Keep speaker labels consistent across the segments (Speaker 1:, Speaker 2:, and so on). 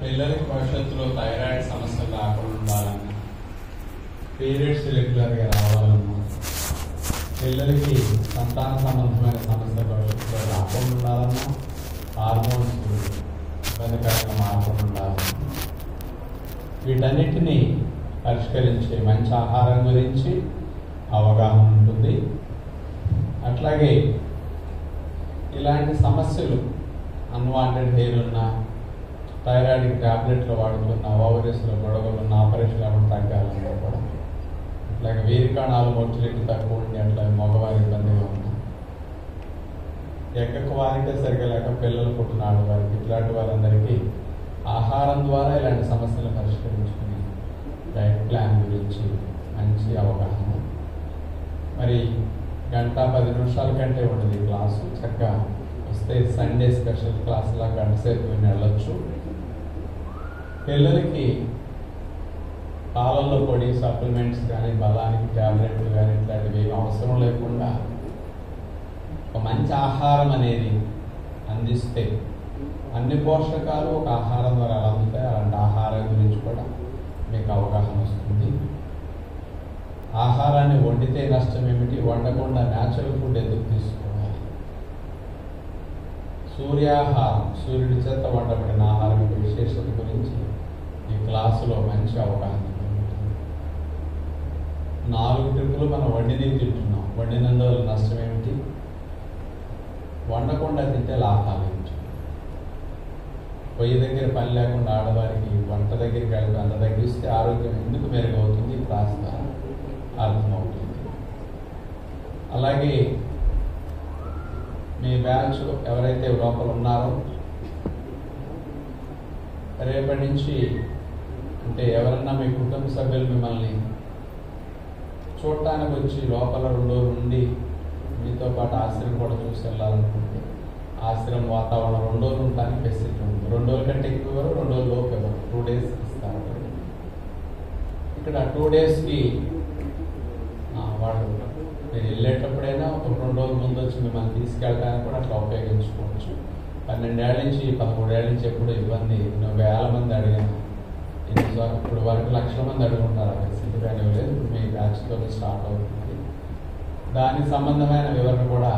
Speaker 1: పిల్లలకి భవిష్యత్తులో థైరాయిడ్ సమస్యలు రాకుండా ఉండాలన్నా, పీరియడ్స్ రెగ్యులర్గా రావాలన్నా, పిల్లలకి సంతాన సంబంధమైన సమస్యలు భవిష్యత్తులో రాకుండా ఉండాలన్నా, హార్మోన్స్ ఇబ్బందికరంగా మారకుండా ఉండాలన్నా, వీటన్నిటినీ పరిష్కరించే మంచి ఆహారం గురించి అవగాహన ఉంటుంది. అట్లాగే ఇలాంటి సమస్యలు అన్వాంటెడ్ హెయిర్ ఉన్న, థైరాయిడ్ ట్యాబ్లెట్లు వాడుతున్న, ఓవరీస్లో గొడవలున్న, ఆపరేషన్ అవ్వడం తగ్గాలన్నా కూడా, అట్లాగే వీరికణాలు మొటిలిటీ తక్కువ ఉండి అట్లాగే మగవారి ఇబ్బందిగా ఉన్నా, ఎక్కకు వారికే సరిగా లేక పిల్లలు పుట్టిన ఆడవారికి, ఇట్లాంటి వారందరికీ ఆహారం ద్వారా ఇలాంటి సమస్యలు పరిష్కరించుకుని డైట్ ప్లాన్ గురించి మంచి అవగాహన. మరి గంట 10 నిమిషాల కంటే ఉండదు ఈ క్లాసు. చక్కగా వస్తే సండే స్పెషల్ క్లాసులా గంట సేపు విని వెళ్ళొచ్చు. పిల్లలకి పాలల్లో పొడి సప్లిమెంట్స్ కానీ, బలానికి ట్యాబ్లెట్లు కానీ ఇట్లాంటివి అవసరం లేకుండా ఒక మంచి ఆహారం అనేది అందిస్తే అన్ని పోషకాలు ఒక ఆహారం ద్వారా అందుతాయి. అలాంటి ఆహారం గురించి కూడా మీకు అవగాహన వస్తుంది. ఆహారాన్ని వండితే నష్టం ఏమిటి, వండకుండా న్యాచురల్ ఫుడ్ ఎందుకు తీసుకోవాలి, సూర్యాహారం, సూర్యుడి చేత వండబడిన ఆహారం విశేషత గురించి ఈ క్లాసులో మంచి అవగాహన ఉంటుంది. 4 ట్రిప్పులు మనం వండిని తింటున్నాం. వండినందువల్ల నష్టం ఏమిటి, వండకుండా తింటే లాభాలు ఏమిటి, పొయ్యి దగ్గర పని లేకుండా ఆడవారికి వంట దగ్గరికి వెళ్ళి అంత తగ్గిస్తే ఆరోగ్యం ఎందుకు మెరుగవుతుంది ప్రాస అర్థమవుతుంది. అలాగే మీ బ్యాచ్ ఎవరైతే లోపల ఉన్నారో రేపటి నుంచి, అంటే ఎవరన్నా మీ కుటుంబ సభ్యులు మిమ్మల్ని చూడటానికి వచ్చి లోపల 2 రోజులు ఉండి మీతో పాటు ఆశ్రమం కూడా చూసి వెళ్ళాలనుకుంటే ఆశ్రమం వాతావరణం 2 రోజులు ఉండడానికి ఫెసిలిటీ ఉంది. 2 రోజుల కంటే ఎక్కువ ఎవరు, 2 రోజుల లోపు ఎవరు, 2 days ఇస్తారు. ఇక్కడ 2 daysకి వాళ్ళు మీరు వెళ్ళేటప్పుడైనా ఒక 2 రోజుల ముందు వచ్చి మిమ్మల్ని తీసుకెళ్ళడానికి కూడా అట్లా ఉపయోగించుకోవచ్చు. 12 ఏళ్ళ నుంచి 13 ఏళ్ళ నుంచి ఎప్పుడు ఇబ్బంది, 1,000 మంది అడిగాను. ఇప్పుడు వరకు 1,00,000 మంది అడుగుంటారు. ఆ ఫెసిలిటీ కానీ లేదు. ఇప్పుడు మీ బ్యాచ్తో స్టార్ట్ అవుతుంది. దానికి సంబంధమైన వివరణ కూడా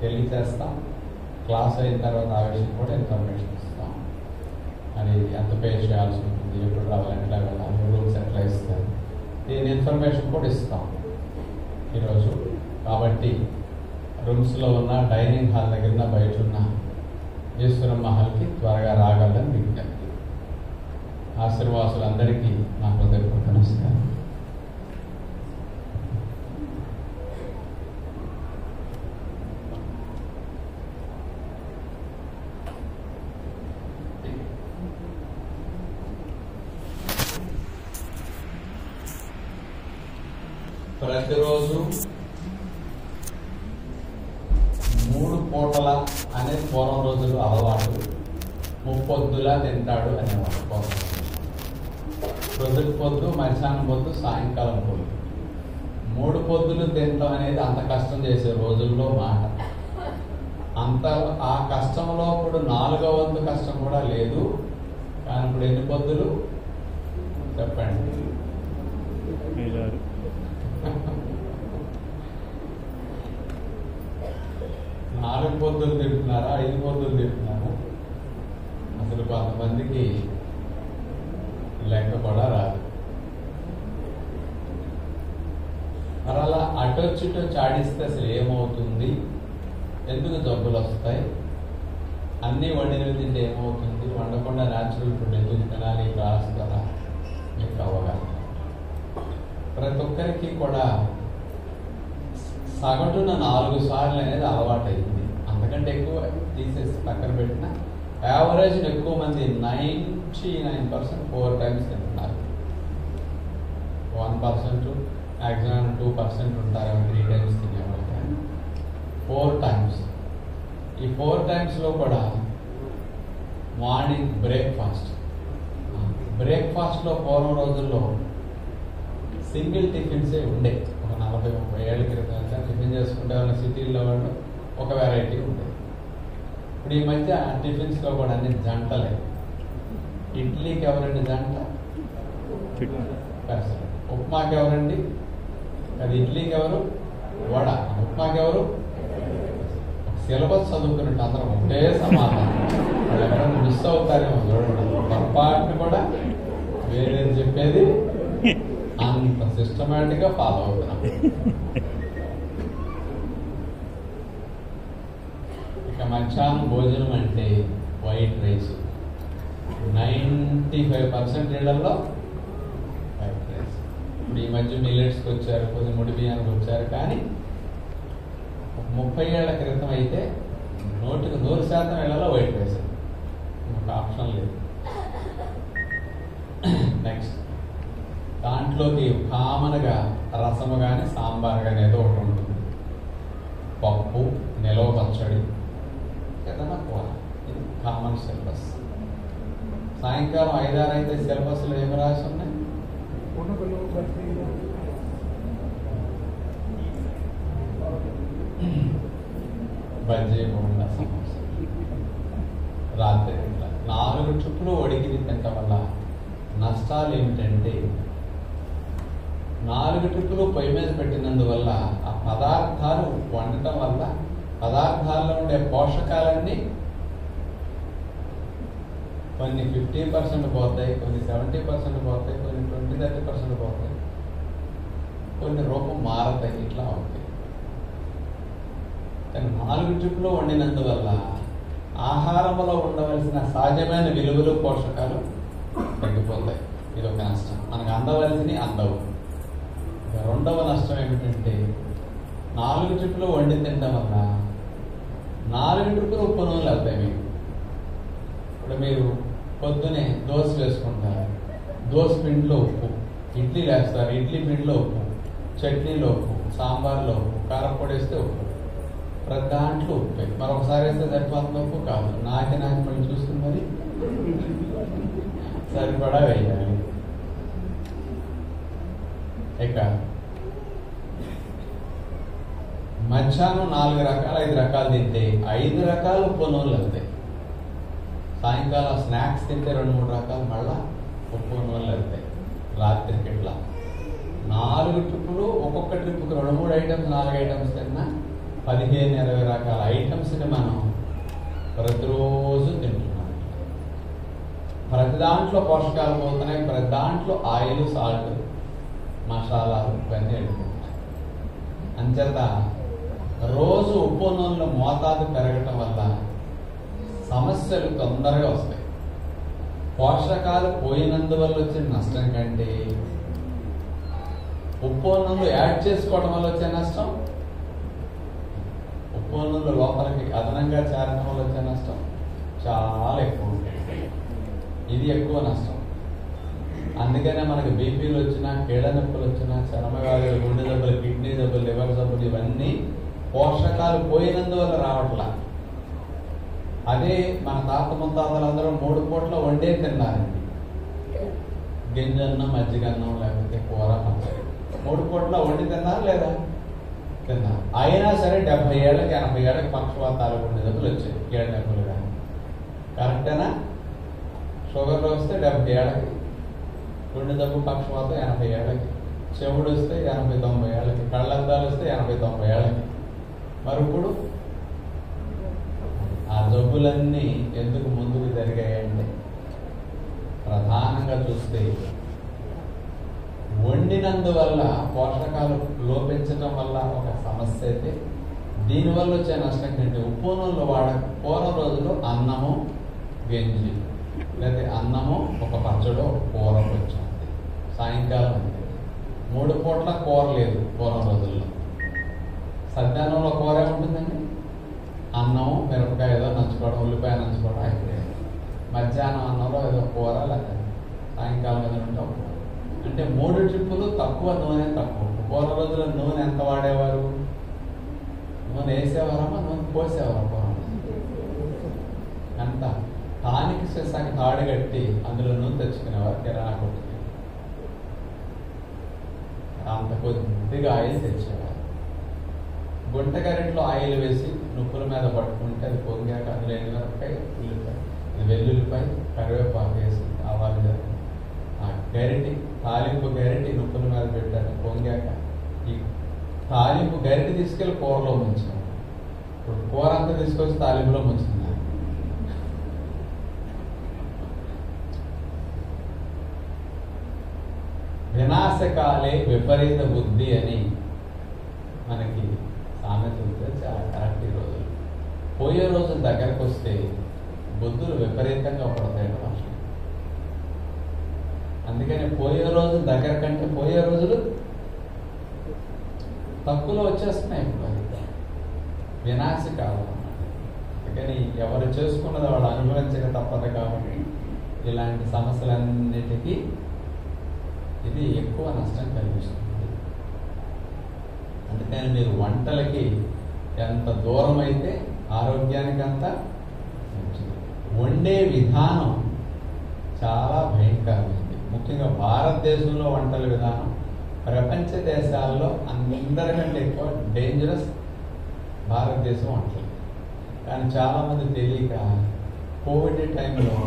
Speaker 1: తెలియజేస్తాం. క్లాస్ అయిన తర్వాత ఆ విషయం కూడా ఇన్ఫర్మేషన్ ఇస్తాం. అది ఎంత పే చేయాల్సి ఉంటుంది, ఎప్పుడు రావాలి, ఎట్లా వెళ్ళాలి, రూమ్స్ ఎట్లా ఇస్తారు, దీని ఇన్ఫర్మేషన్ కూడా ఇస్తాం ఈరోజు. కాబట్టి రూమ్స్లో ఉన్న, డైనింగ్ హాల్ దగ్గర ఉన్న, బయట ఉన్న ఈశ్వరం మహల్కి త్వరగా రాగలని విజ్ఞప్తి. ఆశీర్వాసులందరికీ నా హృదయపూర్వక నమస్కారం. ప్రతిరోజు 3 పూటల అనేది పూర్వం రోజులు అలవాటు. 3 పొద్దులా తింటాడు అనేవాడు పూర్వం. ప్రొద్దుటి పొద్దు, మధ్యాహ్నం పొద్దు, సాయంకాలం పొద్దు. 3 పొద్దులు తినడం అనేది అంత కష్టం చేసే రోజుల్లో మాట. అంత ఆ కష్టంలో ఇప్పుడు 4వ వంతు కష్టం కూడా లేదు. కానీ ఇప్పుడు ఎన్ని పొద్దులు చెప్పండి? 4 పొద్దులు తింటున్నారా, 5 పొద్దులు తింటున్నారా? అసలు కొంతమందికి లెక్క కూడా రాదు. మరి అలా అటొచ్చిటో చాడిస్తే అసలు ఏమవుతుంది, ఎందుకు జబ్బులు వస్తాయి, అన్నీ వండినవి తింటే ఏమవుతుంది, వండకుండా న్యాచురల్ ఫుడ్ ఎందుకు తినాలి, క్లాస్ కదా మీకు అవగాహన. ప్రతి ఒక్కరికి కూడా సగటున 4 సార్లు అనేది అలవాటైంది. అంతకంటే ఎక్కువ తీసేసి పక్కన పెట్టిన యావరేజ్ ఎక్కువ మంది 99% 4 times తింటున్నారు. 1% మ్యాక్సిమం 2% ఉంటారు 3 times తినేవాళ్ళు. 4 times. ఈ 4 timesలో కూడా మార్నింగ్ బ్రేక్ఫాస్ట్లో పూర్వం రోజుల్లో సింగిల్ టిఫిన్సే ఉండే. ఒక 40-30 ఏళ్ళ క్రితం టిఫిన్ చేసుకుంటే వాళ్ళ సిటీల్లో వాళ్ళు ఒక వెరైటీ ఉండేది. ఇప్పుడు ఈ మధ్య టిఫిన్స్లో కూడా అన్ని జంటలే. ఇడ్లీకి ఎవరండి జంట? పెసరట్టు. ఉప్మాకి ఎవరండి? అది ఇడ్లీకి ఎవరు? వడ. ఉప్మాకి ఎవరు? సిలబస్ చదువుకున్నట్టు అందరం ఒకటే సమాధానం. వాళ్ళు ఎవరైనా మిస్ అవుతారేమో చూడండి. పొరపాటును కూడా వేరేది చెప్పేది అంత సిస్టమేటిక్ గా ఫాలో అవుతున్నాం. ఇక మధ్యాహ్నం భోజనం అంటే వైట్ రైస్. 95% ఇళ్లలో వైట్ రైస్. ఇప్పుడు ఈ మధ్య మిల్లెట్స్కి వచ్చారు, కొద్ది ముడి బియ్యానికి వచ్చారు. కానీ 30 ఏళ్ల క్రితం అయితే 100% ఇళ్లలో వైట్ రైస్. ఒక ఆప్షన్ లేదు. నెక్స్ట్ దాంట్లోకి కామన్గా రసము కానీ సాంబార్ కానీ ఏదో ఒకటి ఉంటుంది. పప్పు, నిలవ పచ్చడి, ఏదైనా కూర. ఇది కామన్ సిలబస్. సాయంకాలం 5-6 అయితే సిలబస్లో ఏమి రాసి ఉన్నాయి? బజ్జీ, బోండా, సమోసా. రాత్రి 4 చుట్లు ఒడిగిది తినటం వల్ల నష్టాలు ఏమిటంటే 4 ట్రిప్పులు పొయ్యి మీద పెట్టినందువల్ల ఆ పదార్థాలు వండటం వల్ల పదార్థాల్లో ఉండే పోషకాలన్నీ కొన్ని 50% పోతాయి, కొన్ని 70% పోతాయి, కొన్ని 20-30% పోతాయి, కొన్ని రూపం మారతాయి. ఇట్లా అవుతాయి. కానీ 4 ట్రిప్పులు వండినందువల్ల ఆహారంలో ఉండవలసిన సహజమైన విలువలు, పోషకాలు తగ్గిపోతాయి. ఇది ఒక నష్టం. మనకు అందవలసినవి అందవు. రెండవ నష్టం ఏమిటంటే 4 ట్రిప్పులు వండి తినడం వల్ల 4 ట్రిప్పులు ఉప్పు నూనెలు అవుతాయి మీకు. ఇప్పుడు మీరు పొద్దునే దోశ వేసుకుంటారు, దోశ పిండిలో ఉప్పు, ఇడ్లీలు వేస్తారు, ఇడ్లీ పిండిలో ఉప్పు, చట్నీలో ఉప్పు, సాంబార్లో ఉప్పు, కారపొడి వేస్తే ఉప్పు, ప్రతి దాంట్లో ఉప్పు. మరొకసారి వేస్తే సరిపోతుంది ఉప్పు కాదు, నాకి మళ్ళీ చూసుకుని మరి సరిపడా వేయాలి. ఇక మధ్యాహ్నం 4 రకాలు 5 రకాలు తింటే 5 రకాలు ఉప్పు నూనెలు అవుతాయి. సాయంకాలం స్నాక్స్ తింటే 2-3 రకాలు మళ్ళా ఉప్పు నూనెలు అవుతాయి. రాత్రికి ఇట్లా 4 ట్రిప్పులు, ఒక్కొక్క ట్రిప్పుకి 2-3 ఐటమ్స్, 4 ఐటమ్స్ తిన్నా 15-20 రకాల ఐటమ్స్ని మనం ప్రతిరోజు తింటున్నాం. ప్రతి దాంట్లో పోషకాలు పోతున్నాయి, ప్రతి దాంట్లో ఆయిల్, సాల్ట్, మసాలాలు ఇవన్నీ వెళ్ళిపోతున్నాయి. అంచేత రోజు ఉప్పు నూనెల మోతాదు పెరగటం వల్ల సమస్యలు తొందరగా వస్తాయి. పోషకాలు పోయినందువల్ల వచ్చిన నష్టం కంటే ఉప్పు నూనెలు యాడ్ చేసుకోవడం వల్ల వచ్చే నష్టం, ఉప్పు నూనెలు లోపలికి అదనంగా చేరడం వల్ల వచ్చే నష్టం చాలా ఎక్కువ ఉంటుంది. ఇది ఎక్కువ నష్టం. అందుకనే మనకి బీపీలు వచ్చినా, కీళ్ళ నొప్పులు వచ్చినా, చర్మవ్యాధులు, గుండె దెబ్బలు, కిడ్నీ దెబ్బలు, లివర్ జబ్బులు ఇవన్నీ పోషకాలు పోయినందువల్ల రావట్లా. అదే మన తాత ముత్తాతలందరూ 3 పూట్ల వండే తిన్నారండి. గింజన్నం, మజ్జిగన్నం, లేకపోతే కూర, పచ్చడి 3 పూట్ల వండి తిన్నారు లేదా? తిన్నారు. అయినా సరే 70 ఏళ్ళకి 80 ఏళ్ళకి పక్షవాతాలు, గుండె దెబ్బలు వచ్చాయి, కీళ్ళ నొప్పులు కానీ. కరెక్టేనా? షుగర్లో వస్తే 70 ఏళ్ళకి, గుండె దెబ్బ, పక్షవాతం 80 ఏళ్ళకి, చెవుడు వస్తే 80-90 ఏళ్ళకి, కళ్ళద్దాలు వస్తే 80-90 ఏళ్ళకి. మరి ఇప్పుడు ఆ జబ్బులన్నీ ఎందుకు ముందుకు జరిగాయంటే ప్రధానంగా చూస్తే వండినందువల్ల పోషకాలు లోపించడం వల్ల ఒక సమస్య అయితే, దీనివల్ల వచ్చే నష్టం కంటే ఉప్పు నూనెలు పూర్వం రోజుల్లో అన్నము, గంజి, లేదా అన్నము, ఒక పచ్చడో, కూర వచ్చింది. సాయంకాలం 3 పూట్ల కూర లేదు పూర్వం రోజుల్లో. సద్యానంలో కూర ఏముంటుందండి? అన్నం, మిరపకాయ ఏదో నంచుకోవడం, ఉల్లిపాయ నంచుకోవడం అయిపోయింది. మధ్యాహ్నం అన్నంలో ఏదో కూర, లేదా సాయంకాలం ఏదో ఉంటాం. అంటే 3 ట్రిప్పులు తక్కువ, నూనె తక్కువ. పూర్వ రోజుల్లో నూనె ఎంత వాడేవారు? నూనె వేసేవారమ్మా, నూనె పోసేవారు. పూర్వం ఎంత టానిక్ చేసాక తాడు కట్టి అందులో నూనె తెచ్చుకునేవారు కిరాణా కొట్టుకి. అంత కొద్దిగా ఆయిల్ తెచ్చేవారు. గుంట గరిటలో ఆయిల్ వేసి నొప్పుల మీద పట్టుకుంటే అది పొంగాక అందులో ఎండుమిరపకాయ, ఉల్లిపాయ, వెల్లుల్లిపాయ, కరివేపాకు వేసి గరిటి, తాలింపు గరిటి నొప్పుల మీద పెట్టాడు. పొంగాక ఈ తాలింపు గరిటి తీసుకెళ్ళి కూరలో ముంచాడు. ఇప్పుడు కూర అంతా తీసుకొచ్చి తాలింపులో ముంచుతున్నారు. వినాశకాలే విపరీత బుద్ధి అని మనకి సామెత ఉంటే చాలా కరెక్ట్. ఈ రోజులు పోయే రోజులు దగ్గరకు వస్తే బుద్ధులు విపరీతంగా పడతాయి భాష. అందుకని పోయే రోజులు దగ్గర కంటే పోయే రోజులు తక్కువలో వచ్చేస్తున్నాయి. ఇప్పుడు వినాశకాలం అన్నమాట. అందుకని ఎవరు చేసుకున్నది వాళ్ళు అనుభవించక తప్పదు. కాబట్టి ఇలాంటి సమస్యలన్నిటికీ ఇది ఎక్కువ నష్టం కలిగిస్తుంది. అందుకని మీరు వంటలకి ఎంత దూరం అయితే ఆరోగ్యానికి అంత మంచిది. వండే విధానం చాలా భయంకరమైంది. ముఖ్యంగా భారతదేశంలో వంటల విధానం ప్రపంచ దేశాల్లో అందరికంటే ఎక్కువ డేంజరస్ భారతదేశం వంటలు. కానీ చాలామంది తెలియక కోవిడ్ టైంలో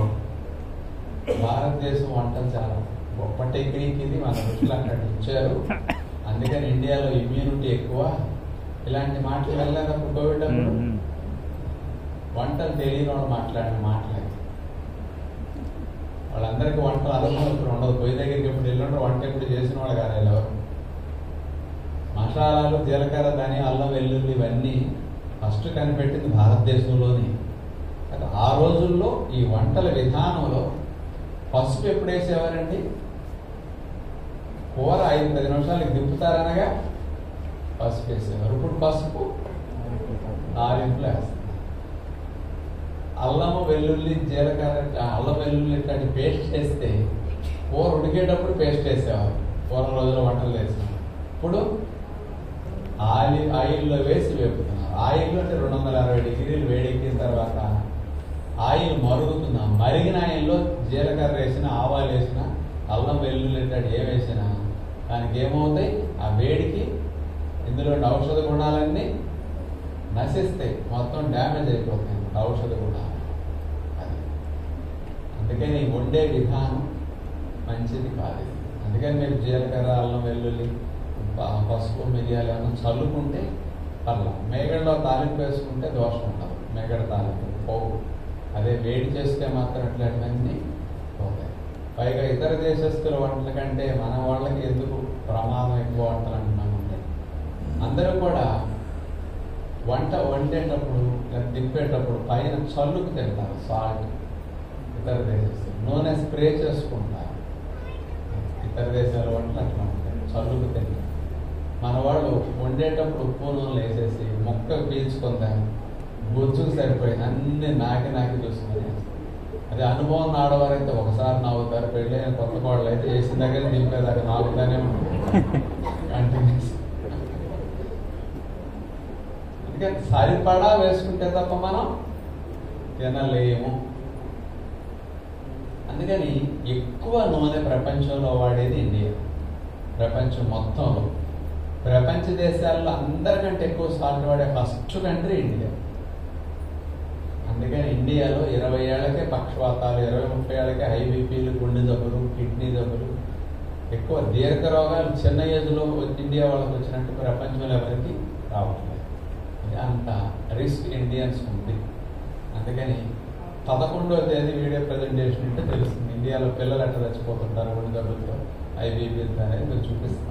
Speaker 1: భారతదేశం వంటలు చాలా గొప్ప టెక్నిక్ ఇది, మన రుచులు అక్కడ ఇచ్చారు, అందుకని ఇండియాలో ఇమ్యూనిటీ ఎక్కువ, ఇలాంటి మాటలు వెళ్ళేటప్పుడు కోవిడ్ అప్పుడు వంటలు తెలియని వాళ్ళు మాట్లాడిన మాటలే. వాళ్ళందరికీ వంటలు అనుభవం ఇప్పుడు ఉండదు. పొయ్యి దగ్గరికి ఎప్పుడు వెళ్ళినప్పుడు వంట ఎప్పుడు చేసిన వాళ్ళు కాదు ఎవరు. మసాలాలు, జీలకర్ర, ధనియా, అల్లం, వెల్లుల్లి ఇవన్నీ ఫస్ట్ కనిపెట్టింది భారతదేశంలోని. ఆ రోజుల్లో ఈ వంటల విధానంలో పసుపు ఎప్పుడు వేసేవారండి? కూర 5-10 నిమిషాలకి దింపుతారనగా పసుపు వేసేవారు. ఇప్పుడు పసుపు తాలింపులు వేస్తారు. అల్లము, వెల్లుల్లి, జీలకర్ర, అల్లం వెల్లుల్లి ఇట్లాంటి పేస్ట్ చేస్తే కూర ఉడికేటప్పుడు పేస్ట్ వేసేవారు. పూర్వం రోజుల్లో వంటలు వేసేవారు. ఇప్పుడు ఆయిల్లో వేసి వేపుతున్నారు. ఆయిల్ అంటే 260 డిగ్రీలు వేడెక్కిన తర్వాత ఆయిల్ మరుగుతున్నా, మరిగిన ఆయిల్లో జీలకర్ర వేసిన, ఆవాలు వేసిన, అల్లం వెల్లుల్లి ఇట్లాంటి ఏం వేసినా దానికి ఏమవుతాయి? ఆ వేడికి ఇందులో ఔషధ గుణాలన్నీ నశిస్తాయి, మొత్తం డ్యామేజ్ అయిపోతాయి ఔషధ గుణాలు. అది అందుకని వండే విధానం మంచిది కాదు. అందుకని మీరు జీలకర్ర, అల్లం వెల్లుల్లి, పసుపు, మిరియాలు ఏమన్నా చల్లుకుంటే పర్లా. మేగడలో తాలింపు వేసుకుంటే దోషం ఉండదు. మేగడ తాలింపు పోవు. అదే వేడి చేస్తే మాత్రం అట్లాంటివన్నీ పోతాయి. పైగా ఇతర దేశస్తుల వంటల కంటే మన వాళ్ళకి ఎందుకు ప్రమాదం ఎక్కువ వంటలు అంటున్నామంటే అందరూ కూడా వంట వండేటప్పుడు దింపేటప్పుడు పైన చల్లుకు తింటారు సాల్ట్. ఇతర దేశస్తులు నూనె స్ప్రే చేసుకుంటారు. ఇతర దేశాల వంటలు అట్లా ఉంటాయి, చల్లుకు తింటారు. మన వాళ్ళు వండేటప్పుడు ఉప్పు నూనెలు వేసేసి మొక్క పీల్చుకుంటారు, గుజ్జుకు సరిపోయింది అన్ని నాకి చూసుకొని. అదే అనుభవం ఆడవారైతే ఒకసారి నవ్వుతారు. పెళ్ళైన కొత్త కోడలు అయితే వేసిన దగ్గర దింపేదాకా నాగుతానే ఉంటుంది కంటిన్యూస్. అందుకని సరిపడా వేసుకుంటే తప్ప మనం తినలేము. అందుకని ఎక్కువ నూనె ప్రపంచంలో వాడేది ఇండియా. ప్రపంచం మొత్తంలో ప్రపంచ దేశాల్లో అందరికంటే ఎక్కువ సాల్ట్ వాడే ఫస్ట్ కంట్రీ ఇండియా. అందుకని ఇండియాలో 20 ఏళ్లకే పక్షవాతాలు, 20-30 ఏళ్ళకే హై బీపీలు, గుండె జబ్బులు, కిడ్నీ జబ్బులు, ఎక్కువ దీర్ఘ రోగాలు చిన్న ఏజ్లో ఇండియా వాళ్ళకి వచ్చినట్టు ప్రపంచంలో ఎవరికి రావట్లేదు. అంత రిస్క్ ఇండియన్స్ ఉంది. అందుకని 11వ తేదీ వీడియో ప్రజెంటేషన్ అంటే తెలుస్తుంది ఇండియాలో పిల్లలు ఎట్లా చచ్చిపోతుంటారు గుండె జబ్బులతో, హై బీపీలతో అనేది మీరు చూపిస్తాం.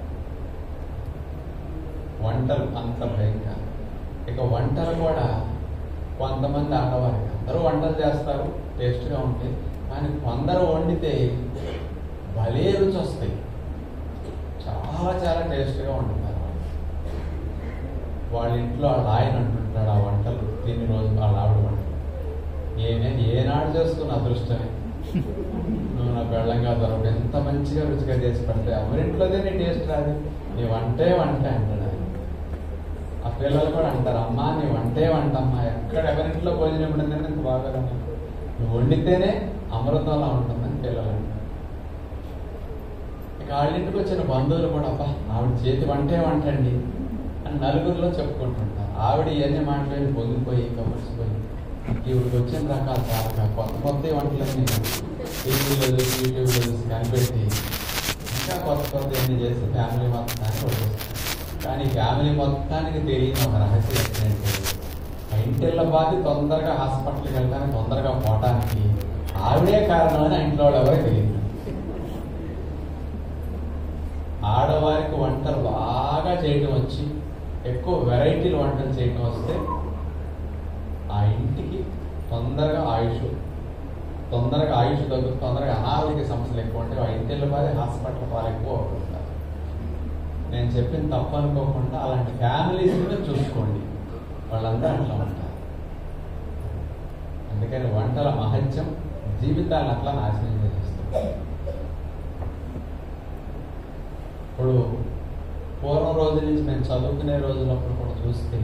Speaker 1: వంటలు అంత భయంకరం. ఇక వంటలు కూడా కొంతమంది ఆడవారికి అందరూ వంటలు చేస్తారు, టేస్ట్గా ఉంటాయి. కానీ కొందరు వండితే భలే రుచి వస్తాయి, చాలా టేస్ట్గా వండుతారు. వాళ్ళ ఇంట్లో వాళ్ళ ఆయన అంటుంటాడు ఆ వంటలు దీని రోజు వాళ్ళ ఆవిడ వంటలు ఏనాడు చేసుకున్న అదృష్టమే, నువ్వు నా బెళ్ళంగా దొరకదు, ఎంత మంచిగా రుచిగా చేసి పెడితే ఎవరింట్లోదే నీ టేస్ట్ రాదు, నీ వంటే అంటాడు. ఆ పిల్లలు కూడా అంటారు, అమ్మా నీ వంటే వంటమ్మా, ఎక్కడ ఎవరింట్లో భోజనం ఎప్పుడైనా ఇంత బాగా నువ్వు వండితేనే అమృతంలా ఉంటుందని పిల్లలు అంటారు. ఇక వాళ్ళింటికి వచ్చిన బంధువులు కూడా అబ్బా ఆవిడ చేతి వంటే వంటండి అని నలుగురిలో చెప్పుకుంటుంటారు. ఆవిడ ఇవన్నీ మాట్లాడి పొంగిపోయి కమర్చిపోయి ఈవిడికి వచ్చిన రకాలు చాలా కొత్త వంటలన్నీ టీవీలో చూసి యూట్యూబ్లో చూసి కనిపెట్టి ఇంకా కొత్త కొత్త ఎన్ని చేసి ఫ్యామిలీ మొత్తానికి వచ్చేస్తారు. కానీ ఫ్యామిలీ మొత్తానికి తెలియని ఒక రహస్యం ఏంటంటే ఆ ఇంటిళ్ళ బాధి తొందరగా హాస్పిటల్కి వెళ్ళడానికి తొందరగా పోవటానికి ఆవిడే కారణం అని ఇంట్లో వాళ్ళు ఎవరికి తెలియదు. ఆడవారికి వంటలు బాగా చేయడం వచ్చి ఎక్కువ వెరైటీలు వంటలు చేయడం వస్తే ఆ ఇంటికి తొందరగా ఆయుష్ తగ్గుతుంది, తొందరగా అనారోగ్య సమస్యలు ఎక్కువ ఉంటాయి. ఆ ఇంటిళ్ళ బాధ హాస్పిటల్ వాళ్ళు ఎక్కువ అవుతుంటారు. నేను చెప్పిన తప్పు అనుకోకుండా అలాంటి ఫ్యామిలీస్ని చూసుకోండి, వాళ్ళందరూ అట్లా ఉంటారు. అందుకని వంటల మహత్యం జీవితాలను అట్లా నాశనం చేసేస్తుంది. ఇప్పుడు పూర్వం రోజు నుంచి మేము చదువుకునే రోజులప్పుడు కూడా చూస్తే